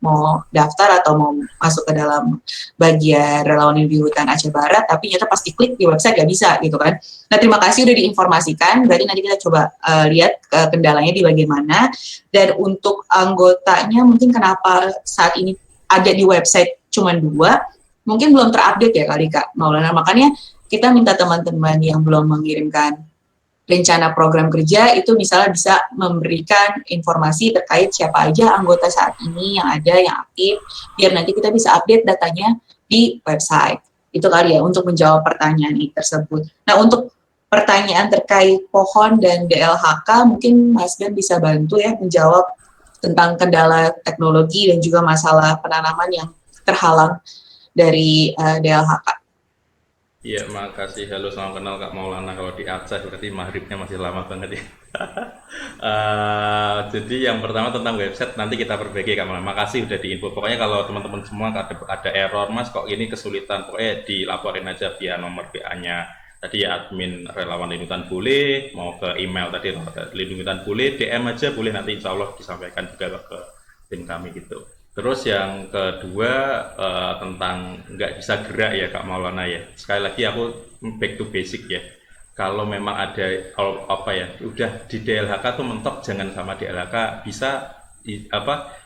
mau daftar atau mau masuk ke dalam bagian relawan di hutan Aceh Barat, tapi ternyata pas diklik di website nggak bisa gitu kan. Nah terima kasih udah diinformasikan, berarti nanti kita coba lihat kendalanya di bagian mana. Dan untuk anggotanya mungkin kenapa saat ini ada di website cuma 2, mungkin belum terupdate ya kali Kak Maulana. Makanya kita minta teman-teman yang belum mengirimkan rencana program kerja itu misalnya bisa memberikan informasi terkait siapa aja anggota saat ini yang ada, yang aktif, biar nanti kita bisa update datanya di website. Itu kali ya untuk menjawab pertanyaan ini tersebut. Nah untuk pertanyaan terkait pohon dan DLHK, mungkin Mas Ben bisa bantu ya menjawab tentang kendala teknologi dan juga masalah penanaman yang terhalang dari DLHK. Iya, makasih. Halo, salam kenal Kak Maulana. Kalau di Aceh berarti maghribnya masih lama banget ya. Jadi yang pertama tentang website nanti kita perbaiki Kak Maulana. Makasih udah diinfo. Pokoknya kalau teman-teman semua ada error Mas kok ini kesulitan, pokoknya dilaporin aja via nomor WA-nya. Tadi ya admin relawan Lindungi boleh, mau ke email tadi Lindungi boleh, DM aja boleh, nanti insya Allah disampaikan juga ke tim kami gitu. Terus yang kedua tentang nggak bisa gerak ya Kak Maulana ya. Sekali lagi aku back to basic ya. Kalau memang ada apa ya, udah di DLHK tuh mentok, jangan sama DLHK, bisa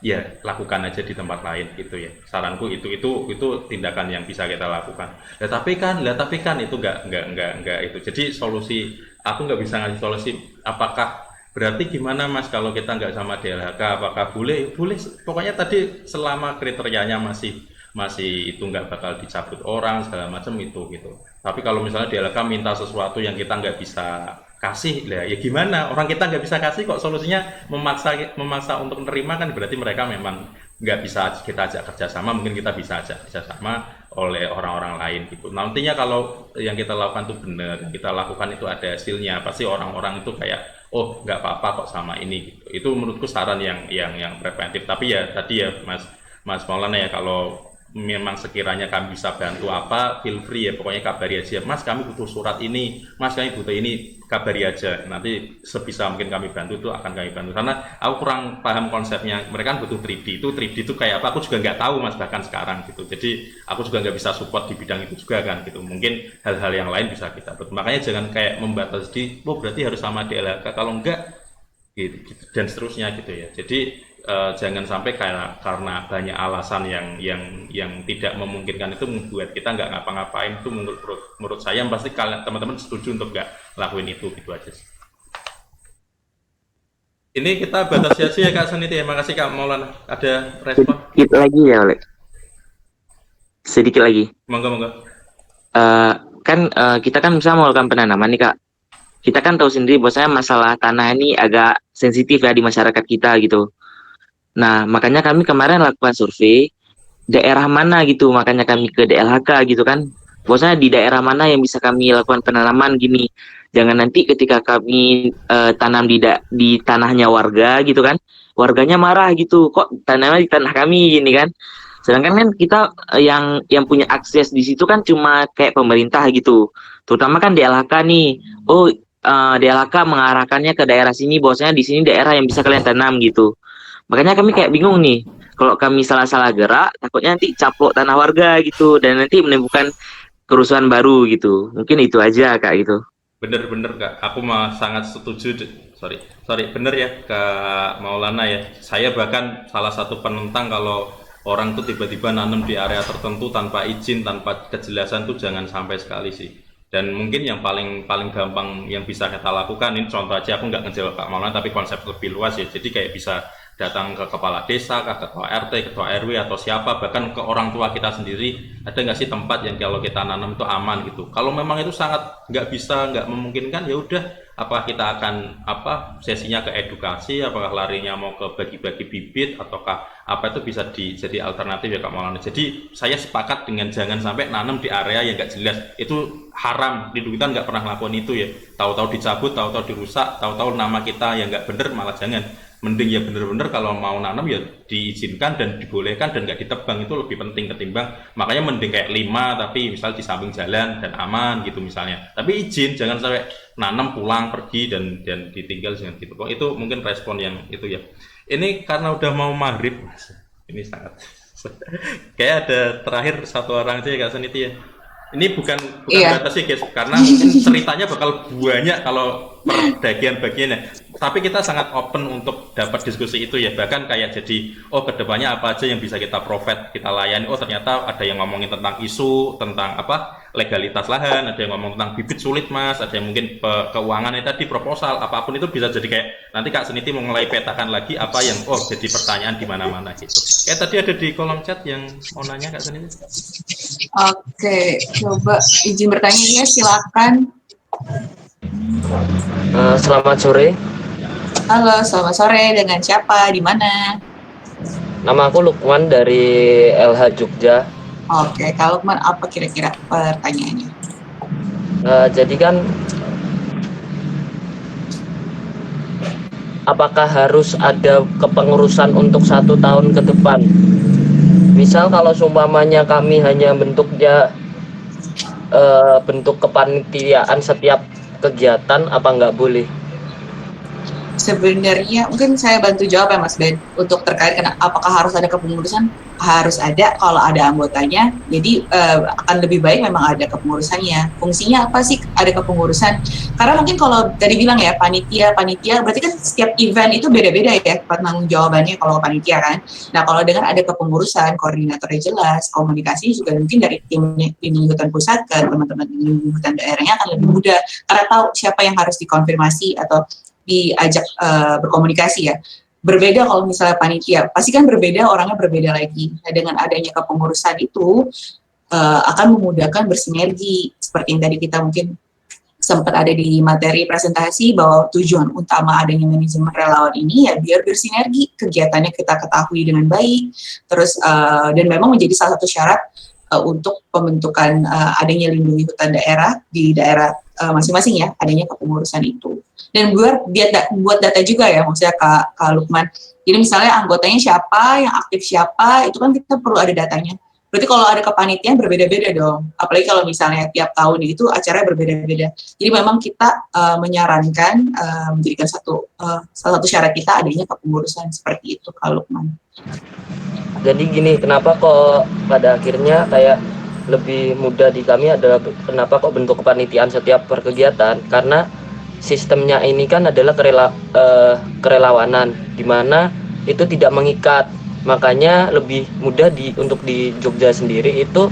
ya lakukan aja di tempat lain gitu ya. Saranku itu tindakan yang bisa kita lakukan. Tapi kan itu nggak itu. Jadi solusi aku nggak bisa ngasih solusi. Apakah berarti gimana Mas kalau kita nggak sama DLHK? Apakah boleh? Boleh. Pokoknya tadi selama kriterianya masih itu nggak bakal dicabut orang segala macam itu gitu. Tapi kalau misalnya DLHK minta sesuatu yang kita nggak bisa kasih, ya gimana? Orang kita nggak bisa kasih kok, solusinya memaksa untuk menerima, kan berarti mereka memang nggak bisa kita ajak kerjasama. Mungkin kita bisa ajak kerjasama oleh orang-orang lain gitu. Nantinya kalau yang kita lakukan itu benar, kita lakukan itu ada hasilnya, pasti orang-orang itu kayak oh nggak apa-apa kok sama ini gitu. Itu menurutku saran yang preventif. Tapi ya tadi ya Mas Maulana ya, kalau memang sekiranya kami bisa bantu apa, feel free ya, pokoknya kabari aja, Mas kami butuh surat ini, Mas kami butuh ini, kabari aja, nanti sebisa mungkin kami bantu itu akan kami bantu. Karena aku kurang paham konsepnya, mereka kan butuh 3D itu kayak apa, aku juga nggak tahu Mas bahkan sekarang gitu. Jadi aku juga nggak bisa support di bidang itu juga kan gitu. Mungkin hal-hal yang lain bisa kita bantu. Makanya jangan kayak membatasi, oh berarti harus sama DLHK, kalau enggak gitu, dan seterusnya gitu ya. Jadi jangan sampai karena banyak alasan yang tidak memungkinkan itu membuat kita nggak ngapa-ngapain. Itu menurut saya pasti teman-teman setuju untuk nggak lakuin itu gitu aja. Ini kita batasi aja ya Kak Saniti ya. Makasih Kak Maulana. Ada respon? Sedikit lagi ya Oleh. Sedikit lagi. Monggo. Kita kan bisa melakukan penanaman nih Kak. Kita kan tahu sendiri bahwasanya masalah tanah ini agak sensitif ya di masyarakat kita gitu. Nah, makanya kami kemarin lakukan survei daerah mana gitu, makanya kami ke DLHK gitu kan. Bahwasanya di daerah mana yang bisa kami lakukan penanaman gini. Jangan nanti ketika kami tanam di tanahnya warga gitu kan, warganya marah gitu, kok tanamnya di tanah kami gini kan. Sedangkan kan kita yang punya akses di situ kan cuma kayak pemerintah gitu. Terutama kan DLHK nih. Oh, DLHK mengarahkannya ke daerah sini, bahwasanya di sini daerah yang bisa kalian tanam gitu. Makanya kami kayak bingung nih, kalau kami salah-salah gerak, takutnya nanti caplok tanah warga gitu, dan nanti menimbulkan kerusuhan baru gitu. Mungkin itu aja Kak gitu. Bener-bener Kak, aku mah sangat setuju. Sorry, bener ya Kak Maulana ya. Saya bahkan salah satu penentang kalau orang tuh tiba-tiba nanam di area tertentu tanpa izin, tanpa kejelasan tuh jangan sampai sekali sih. Dan mungkin yang paling paling gampang yang bisa kita lakukan, ini contoh aja, aku nggak ngejawab Kak Maulana, tapi konsep lebih luas ya. Jadi kayak bisa datang ke kepala desa, ke ketua RT, ketua RW, atau siapa, bahkan ke orang tua kita sendiri, ada nggak sih tempat yang kalau kita nanam itu aman gitu. Kalau memang itu sangat nggak bisa, nggak memungkinkan, ya udah, apa kita akan sesinya ke edukasi, apakah larinya mau ke bagi-bagi bibit, ataukah apa itu bisa jadi alternatif ya Kak Maulana. Jadi saya sepakat dengan jangan sampai nanam di area yang nggak jelas, itu haram. Lindung Hutan nggak pernah ngelakuin itu ya, tahu-tahu dicabut, tahu-tahu dirusak, tahu-tahu nama kita yang nggak bener, malah jangan. Mending ya bener-bener kalau mau nanam ya diizinkan dan dibolehkan dan nggak ditebang, itu lebih penting ketimbang, makanya mending kayak 5 tapi misal di samping jalan dan aman gitu misalnya, tapi izin, jangan sampai nanam pulang pergi dan ditinggal dengan gitu. Kok itu mungkin respon yang itu ya. Ini karena udah mau maghrib Mas, ini sangat kayak ada terakhir satu orang aja ya Kak Seniti ya. Ini bukan Iya. batas sih guys, karena mungkin ceritanya bakal banyak kalau per bagian-bagiannya. Tapi kita sangat open untuk dapat diskusi itu ya. Bahkan kayak jadi, oh kedepannya apa aja yang bisa kita provide, kita layani. Oh ternyata ada yang ngomongin tentang isu, tentang legalitas lahan, ada yang ngomong tentang bibit sulit Mas, ada yang mungkin keuangan tadi, proposal, apapun itu bisa jadi kayak nanti Kak Seniti mau mulai petakan lagi apa yang jadi pertanyaan di mana-mana gitu. Kayak tadi ada di kolom chat yang mau nanya Kak Seniti. Oke, coba izin bertanya ya, silakan. Selamat sore. Halo, selamat sore. Dengan siapa? Di mana? Nama aku Lukman dari LH Jogja. Oke, kalau Lukman, apa kira-kira pertanyaannya? Jadi kan, apakah harus ada kepengurusan untuk 1 tahun ke depan? Misal kalau seumpamanya kami hanya bentuknya bentuk kepanitiaan setiap kegiatan, apa nggak boleh? Sebenarnya mungkin saya bantu jawab ya Mas Ben, untuk terkait apakah harus ada kepengurusan. Harus ada kalau ada anggotanya, jadi akan lebih baik memang ada kepengurusannya. Fungsinya apa sih ada kepengurusan? Karena mungkin kalau tadi bilang ya panitia, berarti kan setiap event itu beda-beda ya tanggung jawabannya kalau panitia kan. Nah kalau dengan ada kepengurusan, koordinatornya jelas, komunikasi juga mungkin dari tim Lindung Hutan Pusat ke teman-teman Lindung Hutan daerahnya akan lebih mudah, karena tahu siapa yang harus dikonfirmasi atau diajak berkomunikasi ya. Berbeda kalau misalnya panitia, pasti kan berbeda, orangnya berbeda lagi. Nah, dengan adanya kepengurusan itu akan memudahkan bersinergi. Seperti yang tadi kita mungkin sempat ada di materi presentasi, bahwa tujuan utama adanya manajemen relawan ini ya biar bersinergi, kegiatannya kita ketahui dengan baik, terus dan memang menjadi salah satu syarat untuk pembentukan adanya lindungi hutan daerah di daerah masing-masing ya, adanya kepengurusan itu. Dan buat data juga ya, maksudnya Kak Lukman. Jadi misalnya anggotanya siapa, yang aktif siapa, itu kan kita perlu ada datanya. Berarti kalau ada kepanitiaan berbeda-beda dong. Apalagi kalau misalnya tiap tahun itu acaranya berbeda-beda. Jadi memang kita menyarankan menjadikan salah satu syarat kita adanya kepengurusan seperti itu, Kak Lukman. Jadi gini, kenapa kok pada akhirnya kayak lebih mudah di kami adalah kenapa kok bentuk kepanitiaan setiap perkegiatan? Karena sistemnya ini kan adalah kerelawanan, di mana itu tidak mengikat. Makanya lebih mudah untuk di Jogja sendiri itu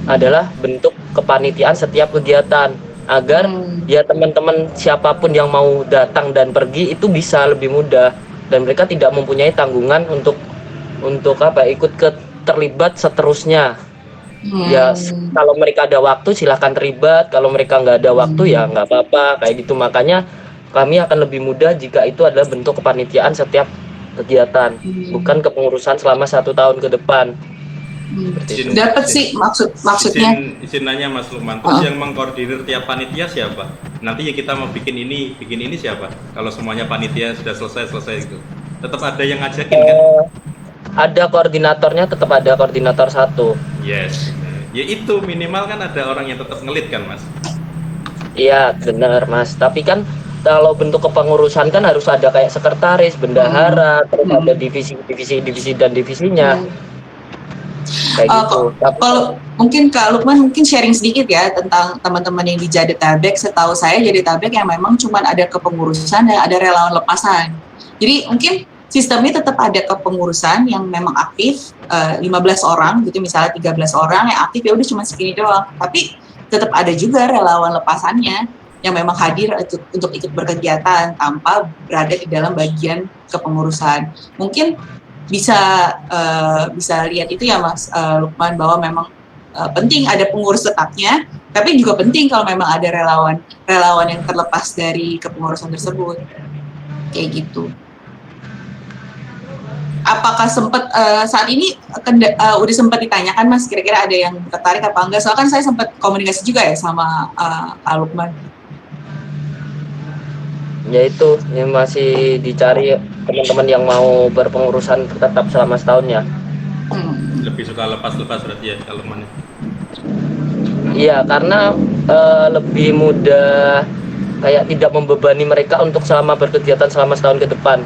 adalah bentuk kepanitiaan setiap kegiatan, agar ya teman-teman siapapun yang mau datang dan pergi itu bisa lebih mudah, dan mereka tidak mempunyai tanggungan untuk ikut terlibat seterusnya. Ya kalau mereka ada waktu silahkan terlibat, kalau mereka nggak ada waktu ya nggak apa-apa kayak gitu. Makanya kami akan lebih mudah jika itu adalah bentuk kepanitiaan setiap kegiatan, bukan kepengurusan selama 1 tahun ke depan. Dapat sih maksudnya. Izin nanya Mas Lukman, terus yang mengkoordinir tiap panitia siapa? Nanti yang kita mau bikin ini siapa? Kalau semuanya panitia sudah selesai itu, tetap ada yang ngajakin kan? Ada koordinatornya, tetap ada koordinator 1. Yes, ya itu minimal kan ada orang yang tetap ngelit kan Mas? Iya benar Mas, tapi kan kalau bentuk kepengurusan kan harus ada kayak sekretaris, bendahara, terus ada divisi dan divisinya. kayak gitu. Tapi Kalau mungkin Kak Lukman mungkin sharing sedikit ya tentang teman-teman yang di Jadetabek. Setahu saya Jadetabek yang memang cuma ada kepengurusan dan ada relawan lepasan. Jadi mungkin sistemnya tetap ada kepengurusan yang memang aktif 15 orang gitu, misalnya 13 orang yang aktif ya udah cuma segini doang. Tapi tetap ada juga relawan lepasannya yang memang hadir untuk ikut berkegiatan tanpa berada di dalam bagian kepengurusan. Mungkin bisa lihat itu ya Mas Lukman, bahwa memang penting ada pengurus tetapnya, tapi juga penting kalau memang ada relawan yang terlepas dari kepengurusan tersebut, kayak gitu. Apakah sempat saat ini udah sempat ditanyakan Mas, kira-kira ada yang tertarik apa enggak? Soalnya kan saya sempat komunikasi juga ya sama Kak Lukman. ya itu yang masih dicari teman-teman yang mau berpengurusan tetap selama setahun ya. Lebih suka lepas-lepas berarti ya kalau mana? Iya, karena lebih mudah, kayak tidak membebani mereka untuk selama berkegiatan selama setahun ke depan.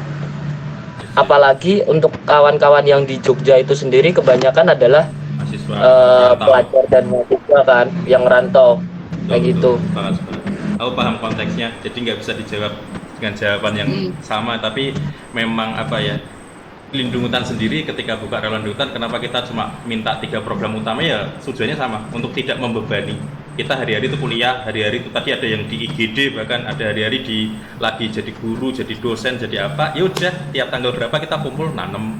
Apalagi untuk kawan-kawan yang di Jogja itu sendiri kebanyakan adalah Mahasiswa pelajar dan mahasiswa kan yang rantau kayak gitu. Banget. Aku paham konteksnya, jadi nggak bisa dijawab dengan jawaban yang sama, tapi memang apa ya, Lindung Hutan sendiri ketika buka relawan hutan, kenapa kita cuma minta 3 program utama ya tujuannya sama, untuk tidak membebani. Kita hari-hari itu kuliah, hari-hari itu tadi ada yang di IGD, bahkan ada hari-hari lagi jadi guru, jadi dosen, jadi apa, ya udah tiap tanggal berapa kita kumpul nanem,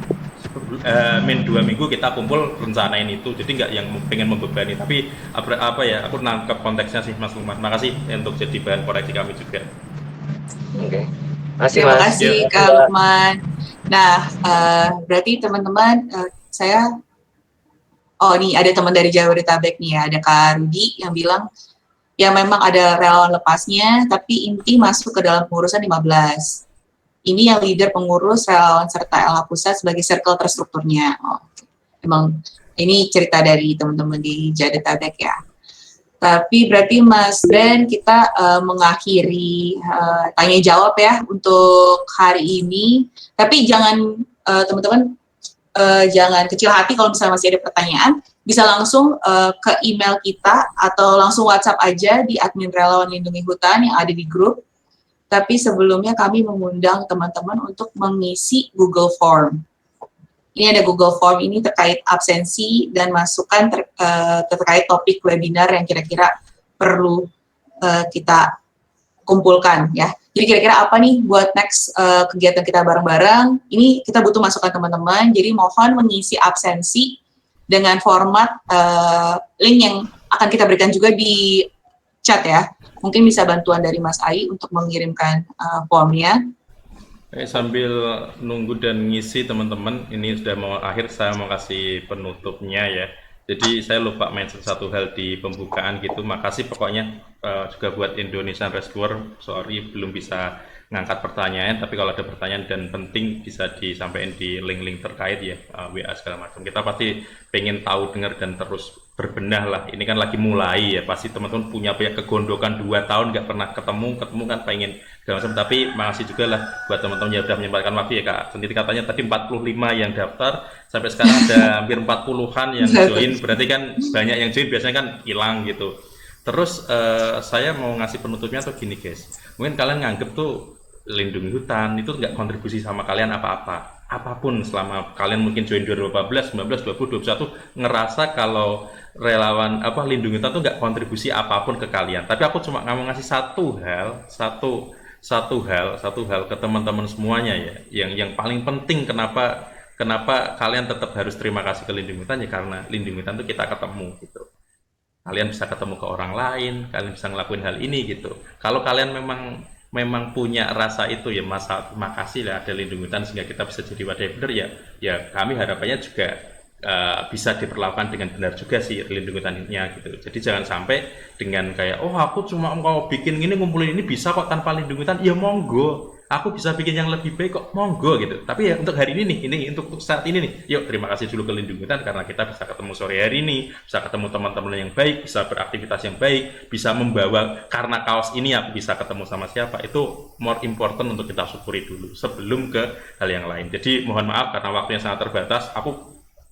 min 2 minggu kita kumpul rencanain itu, jadi nggak yang pengen membebani, tapi apa ya, aku nangkep konteksnya sih Mas Lukman. Makasih untuk jadi bahan koreksi kami juga. Oke. Terima kasih Kak Lukman. Nah, berarti teman-teman, nih ada teman dari Jabodetabek nih ya, ada Kak Rudi yang bilang, ya memang ada relawan lepasnya, tapi inti masuk ke dalam pengurusan 15. Ini yang leader pengurus, relawan, serta LH Pusat sebagai circle terstrukturnya. Emang ini cerita dari teman-teman di Jabodetabek ya. Tapi berarti Mas Ben, kita mengakhiri tanya jawab ya untuk hari ini. Tapi jangan teman-teman jangan kecil hati kalau misalnya masih ada pertanyaan, bisa langsung ke email kita atau langsung WhatsApp aja di admin relawan lindungi hutan yang ada di grup. Tapi sebelumnya kami mengundang teman-teman untuk mengisi Google Form. Ini ada Google Form ini terkait absensi dan masukan terkait topik webinar yang kira-kira perlu kita kumpulkan ya. Jadi kira-kira apa nih buat next kegiatan kita bareng-bareng? Ini kita butuh masukan teman-teman. Jadi mohon mengisi absensi dengan format link yang akan kita berikan juga di chat ya. Mungkin bisa bantuan dari Mas Ai untuk mengirimkan formnya. Sambil nunggu dan ngisi teman-teman, ini sudah mau akhir, saya mau kasih penutupnya ya. Jadi saya lupa mention satu hal di pembukaan gitu. Makasih pokoknya juga buat Indonesian Rescuer. Sorry belum bisa ngangkat pertanyaan, tapi kalau ada pertanyaan dan penting bisa disampaikan di link-link terkait ya, WA segala macam. Kita pasti pengen tahu, dengar dan terus berbenah lah. Ini kan lagi mulai ya, pasti teman-teman punya kegondokan 2 tahun nggak pernah ketemu kan pengen segala macam. Tapi makasih juga lah buat teman-teman yang sudah menyempatkan waktu ya Kak. Sendiri katanya tadi 45 yang daftar, sampai sekarang ada hampir 40-an yang join. Berarti kan banyak yang join, biasanya kan hilang gitu. Terus saya mau ngasih penutupnya tuh gini guys, mungkin kalian nganggep tuh lindungi hutan itu nggak kontribusi sama kalian apa-apa, apapun selama kalian mungkin join 2018, 19, 20, 21 ngerasa kalau relawan lindungi hutan tuh nggak kontribusi apapun ke kalian. Tapi aku cuma mau ngasih satu hal ke teman-teman semuanya ya, yang paling penting kenapa kalian tetap harus terima kasih ke lindungi hutan ya, karena lindungi hutan tuh kita ketemu gitu. Kalian bisa ketemu ke orang lain, kalian bisa ngelakuin hal ini gitu. Kalau kalian memang punya rasa itu ya, makasih lah ada lindungi hutan sehingga kita bisa jadi wadah yang benar ya kami harapannya juga bisa diperlakukan dengan benar juga sih lindungi hutannya gitu. Jadi jangan sampai dengan kayak aku cuma mau bikin gini, ngumpulin ini bisa kok tanpa lindungi hutan, ya monggo, aku bisa bikin yang lebih baik kok, monggo gitu. Tapi ya untuk hari ini untuk saat ini nih, yuk terima kasih dulu ke lindungi hutan karena kita bisa ketemu sore hari ini, bisa ketemu teman-teman yang baik, bisa beraktivitas yang baik, bisa membawa, karena kaos ini aku bisa ketemu sama siapa, itu more important untuk kita syukuri dulu sebelum ke hal yang lain. Jadi mohon maaf karena waktunya sangat terbatas, aku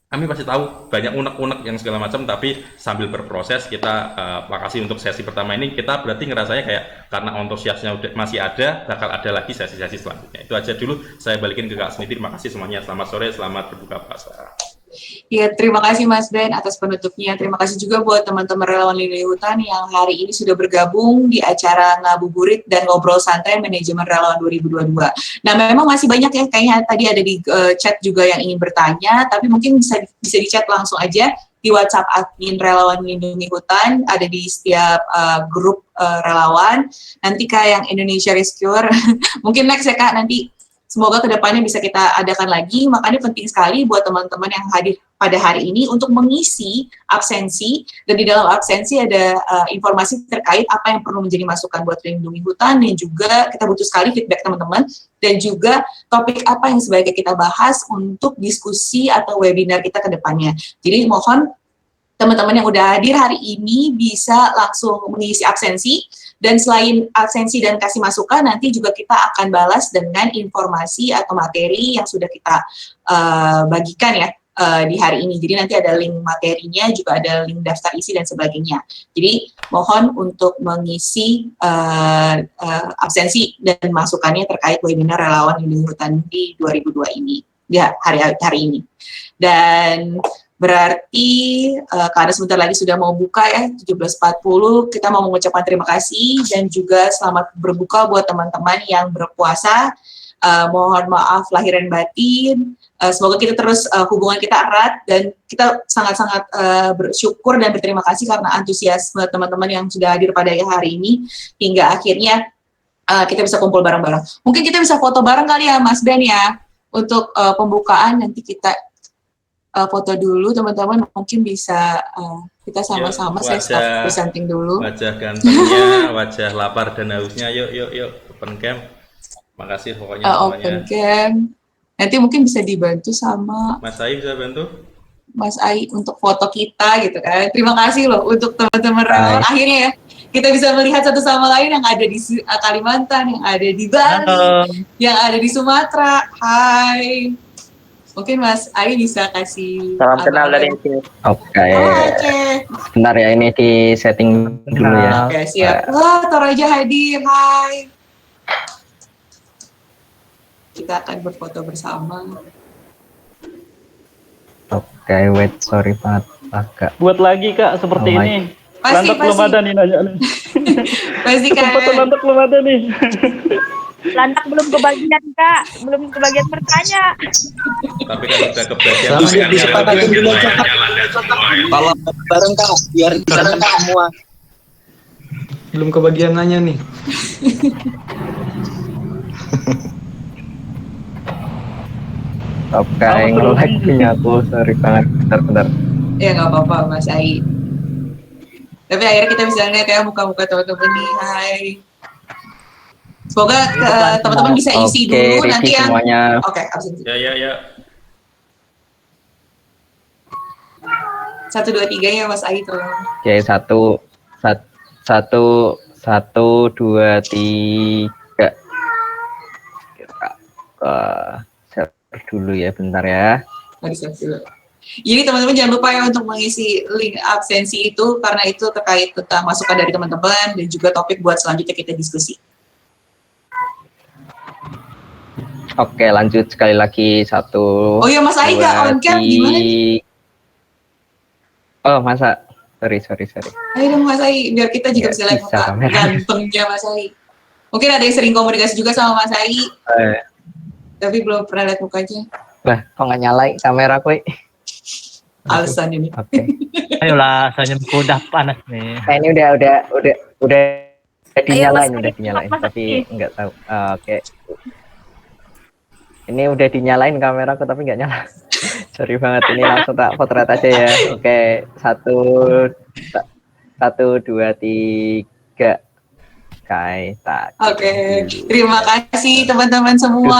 kami pasti tahu banyak unek-unek yang segala macam, tapi sambil berproses kita makasih untuk sesi pertama ini. Kita berarti ngerasanya kayak karena antusiasnya masih ada, bakal ada lagi sesi-sesi selanjutnya. Itu aja dulu, saya balikin ke Kak Smiti. Terima kasih semuanya, selamat sore, selamat berbuka puasa. Ya, terima kasih Mas Ben atas penutupnya. Terima kasih juga buat teman-teman relawan Lindungi Hutan yang hari ini sudah bergabung di acara Ngabuburit dan Ngobrol Santai Manajemen Relawan 2022. Nah, memang masih banyak ya, kayaknya tadi ada di chat juga yang ingin bertanya, tapi mungkin bisa di chat langsung aja di WhatsApp admin Relawan Lindungi Hutan, ada di setiap grup relawan. Nanti Kak yang Indonesia Rescuer, mungkin next ya Kak, nanti semoga kedepannya bisa kita adakan lagi. Makanya penting sekali buat teman-teman yang hadir pada hari ini untuk mengisi absensi, dan di dalam absensi ada informasi terkait apa yang perlu menjadi masukan buat Lindungi Hutan, dan juga kita butuh sekali feedback teman-teman, dan juga topik apa yang sebaiknya kita bahas untuk diskusi atau webinar kita ke depannya. Jadi mohon teman-teman yang udah hadir hari ini bisa langsung mengisi absensi, dan selain absensi dan kasih masukan, nanti juga kita akan balas dengan informasi atau materi yang sudah kita bagikan ya di hari ini. Jadi nanti ada link materinya, juga ada link daftar isi dan sebagainya. Jadi mohon untuk mengisi absensi dan masukannya terkait webinar Relawan Lindungi Hutan di 2002 ini, di hari ini. Dan berarti karena sebentar lagi sudah mau buka ya, 17.40, kita mau mengucapkan terima kasih dan juga selamat berbuka buat teman-teman yang berpuasa. Mohon maaf lahir dan batin. Semoga kita terus hubungan kita erat, dan kita sangat-sangat bersyukur dan berterima kasih karena antusiasme teman-teman yang sudah hadir pada hari ini hingga akhirnya kita bisa kumpul bareng-bareng. Mungkin kita bisa foto bareng kali ya Mas Ben ya, untuk pembukaan. Nanti kita foto dulu teman-teman, mungkin bisa kita sama-sama saya start presenting dulu. Wajah gantengnya, wajah lapar dan hausnya, yuk open cam. Makasih pokoknya semuanya. Open cam. Nanti mungkin bisa dibantu sama Mas Ai, bisa bantu? Mas Ai untuk foto kita gitu kan. Terima kasih loh untuk teman-teman relawan. Akhirnya ya kita bisa melihat satu sama lain yang ada di Kalimantan, yang ada di Bali, yang ada di Sumatera. Hai. Mungkin Mas Ai bisa kasih salam kenal dari sini. Oke. Bentar ya, ini di setting dulu ya. Oke, siap. Wah, Toraja hadir. Hai. Kita akan berfoto bersama. Oke, wait, sorry banget agak. Buat lagi Kak seperti ini. Pasti, Lantak belum ada nih nanya nih. Pasti kan. Lantak belum ada nih. Lantak belum kebagian Kak, belum kebagian bertanya. Tapi kan udah kebagian. Sama disepakatin dulu aja Kak. Kalau bareng Kak, biar bareng semua. Belum kebagian nanya nih. Oke, nge-lag punya aku, sorry banget. Bentar. Ya nggak apa-apa Mas Ai. Tapi akhirnya kita bisa lihat ya muka-muka teman-teman nih. Hai. Semoga teman-teman bisa isi dulu nanti ya. Semuanya. Oke, absensi. Ya. 1, 2, 3 ya Mas Ai tolong. Oke, 1, 2, 3. Kita share dulu ya, bentar ya. Mari share dulu. Jadi teman-teman jangan lupa ya untuk mengisi link absensi itu, karena itu terkait tentang masukan dari teman-teman dan juga topik buat selanjutnya kita diskusi. Oke, lanjut sekali lagi 1. Oh iya Mas Ai nggak on cam gimana nih? Oh masa, sorry. Ayo dong Mas Ai, biar kita juga bisa lihat muka gantengnya Mas Ai. Mungkin ada yang sering komunikasi juga sama Mas Ai, tapi belum pernah lihat mukanya. Lah, kok nggak nyalain kamera kue? Alasan ini. Oke. Ayolah, saya udah panas nih. Nah, ini udah dinyalain, tapi nggak tahu. Oke. Ini udah dinyalain kameraku tapi nggak nyala. Sorry banget, ini langsung tak potret aja ya. Oke, 1, 2, 3. Oke, terima kasih teman-teman semua.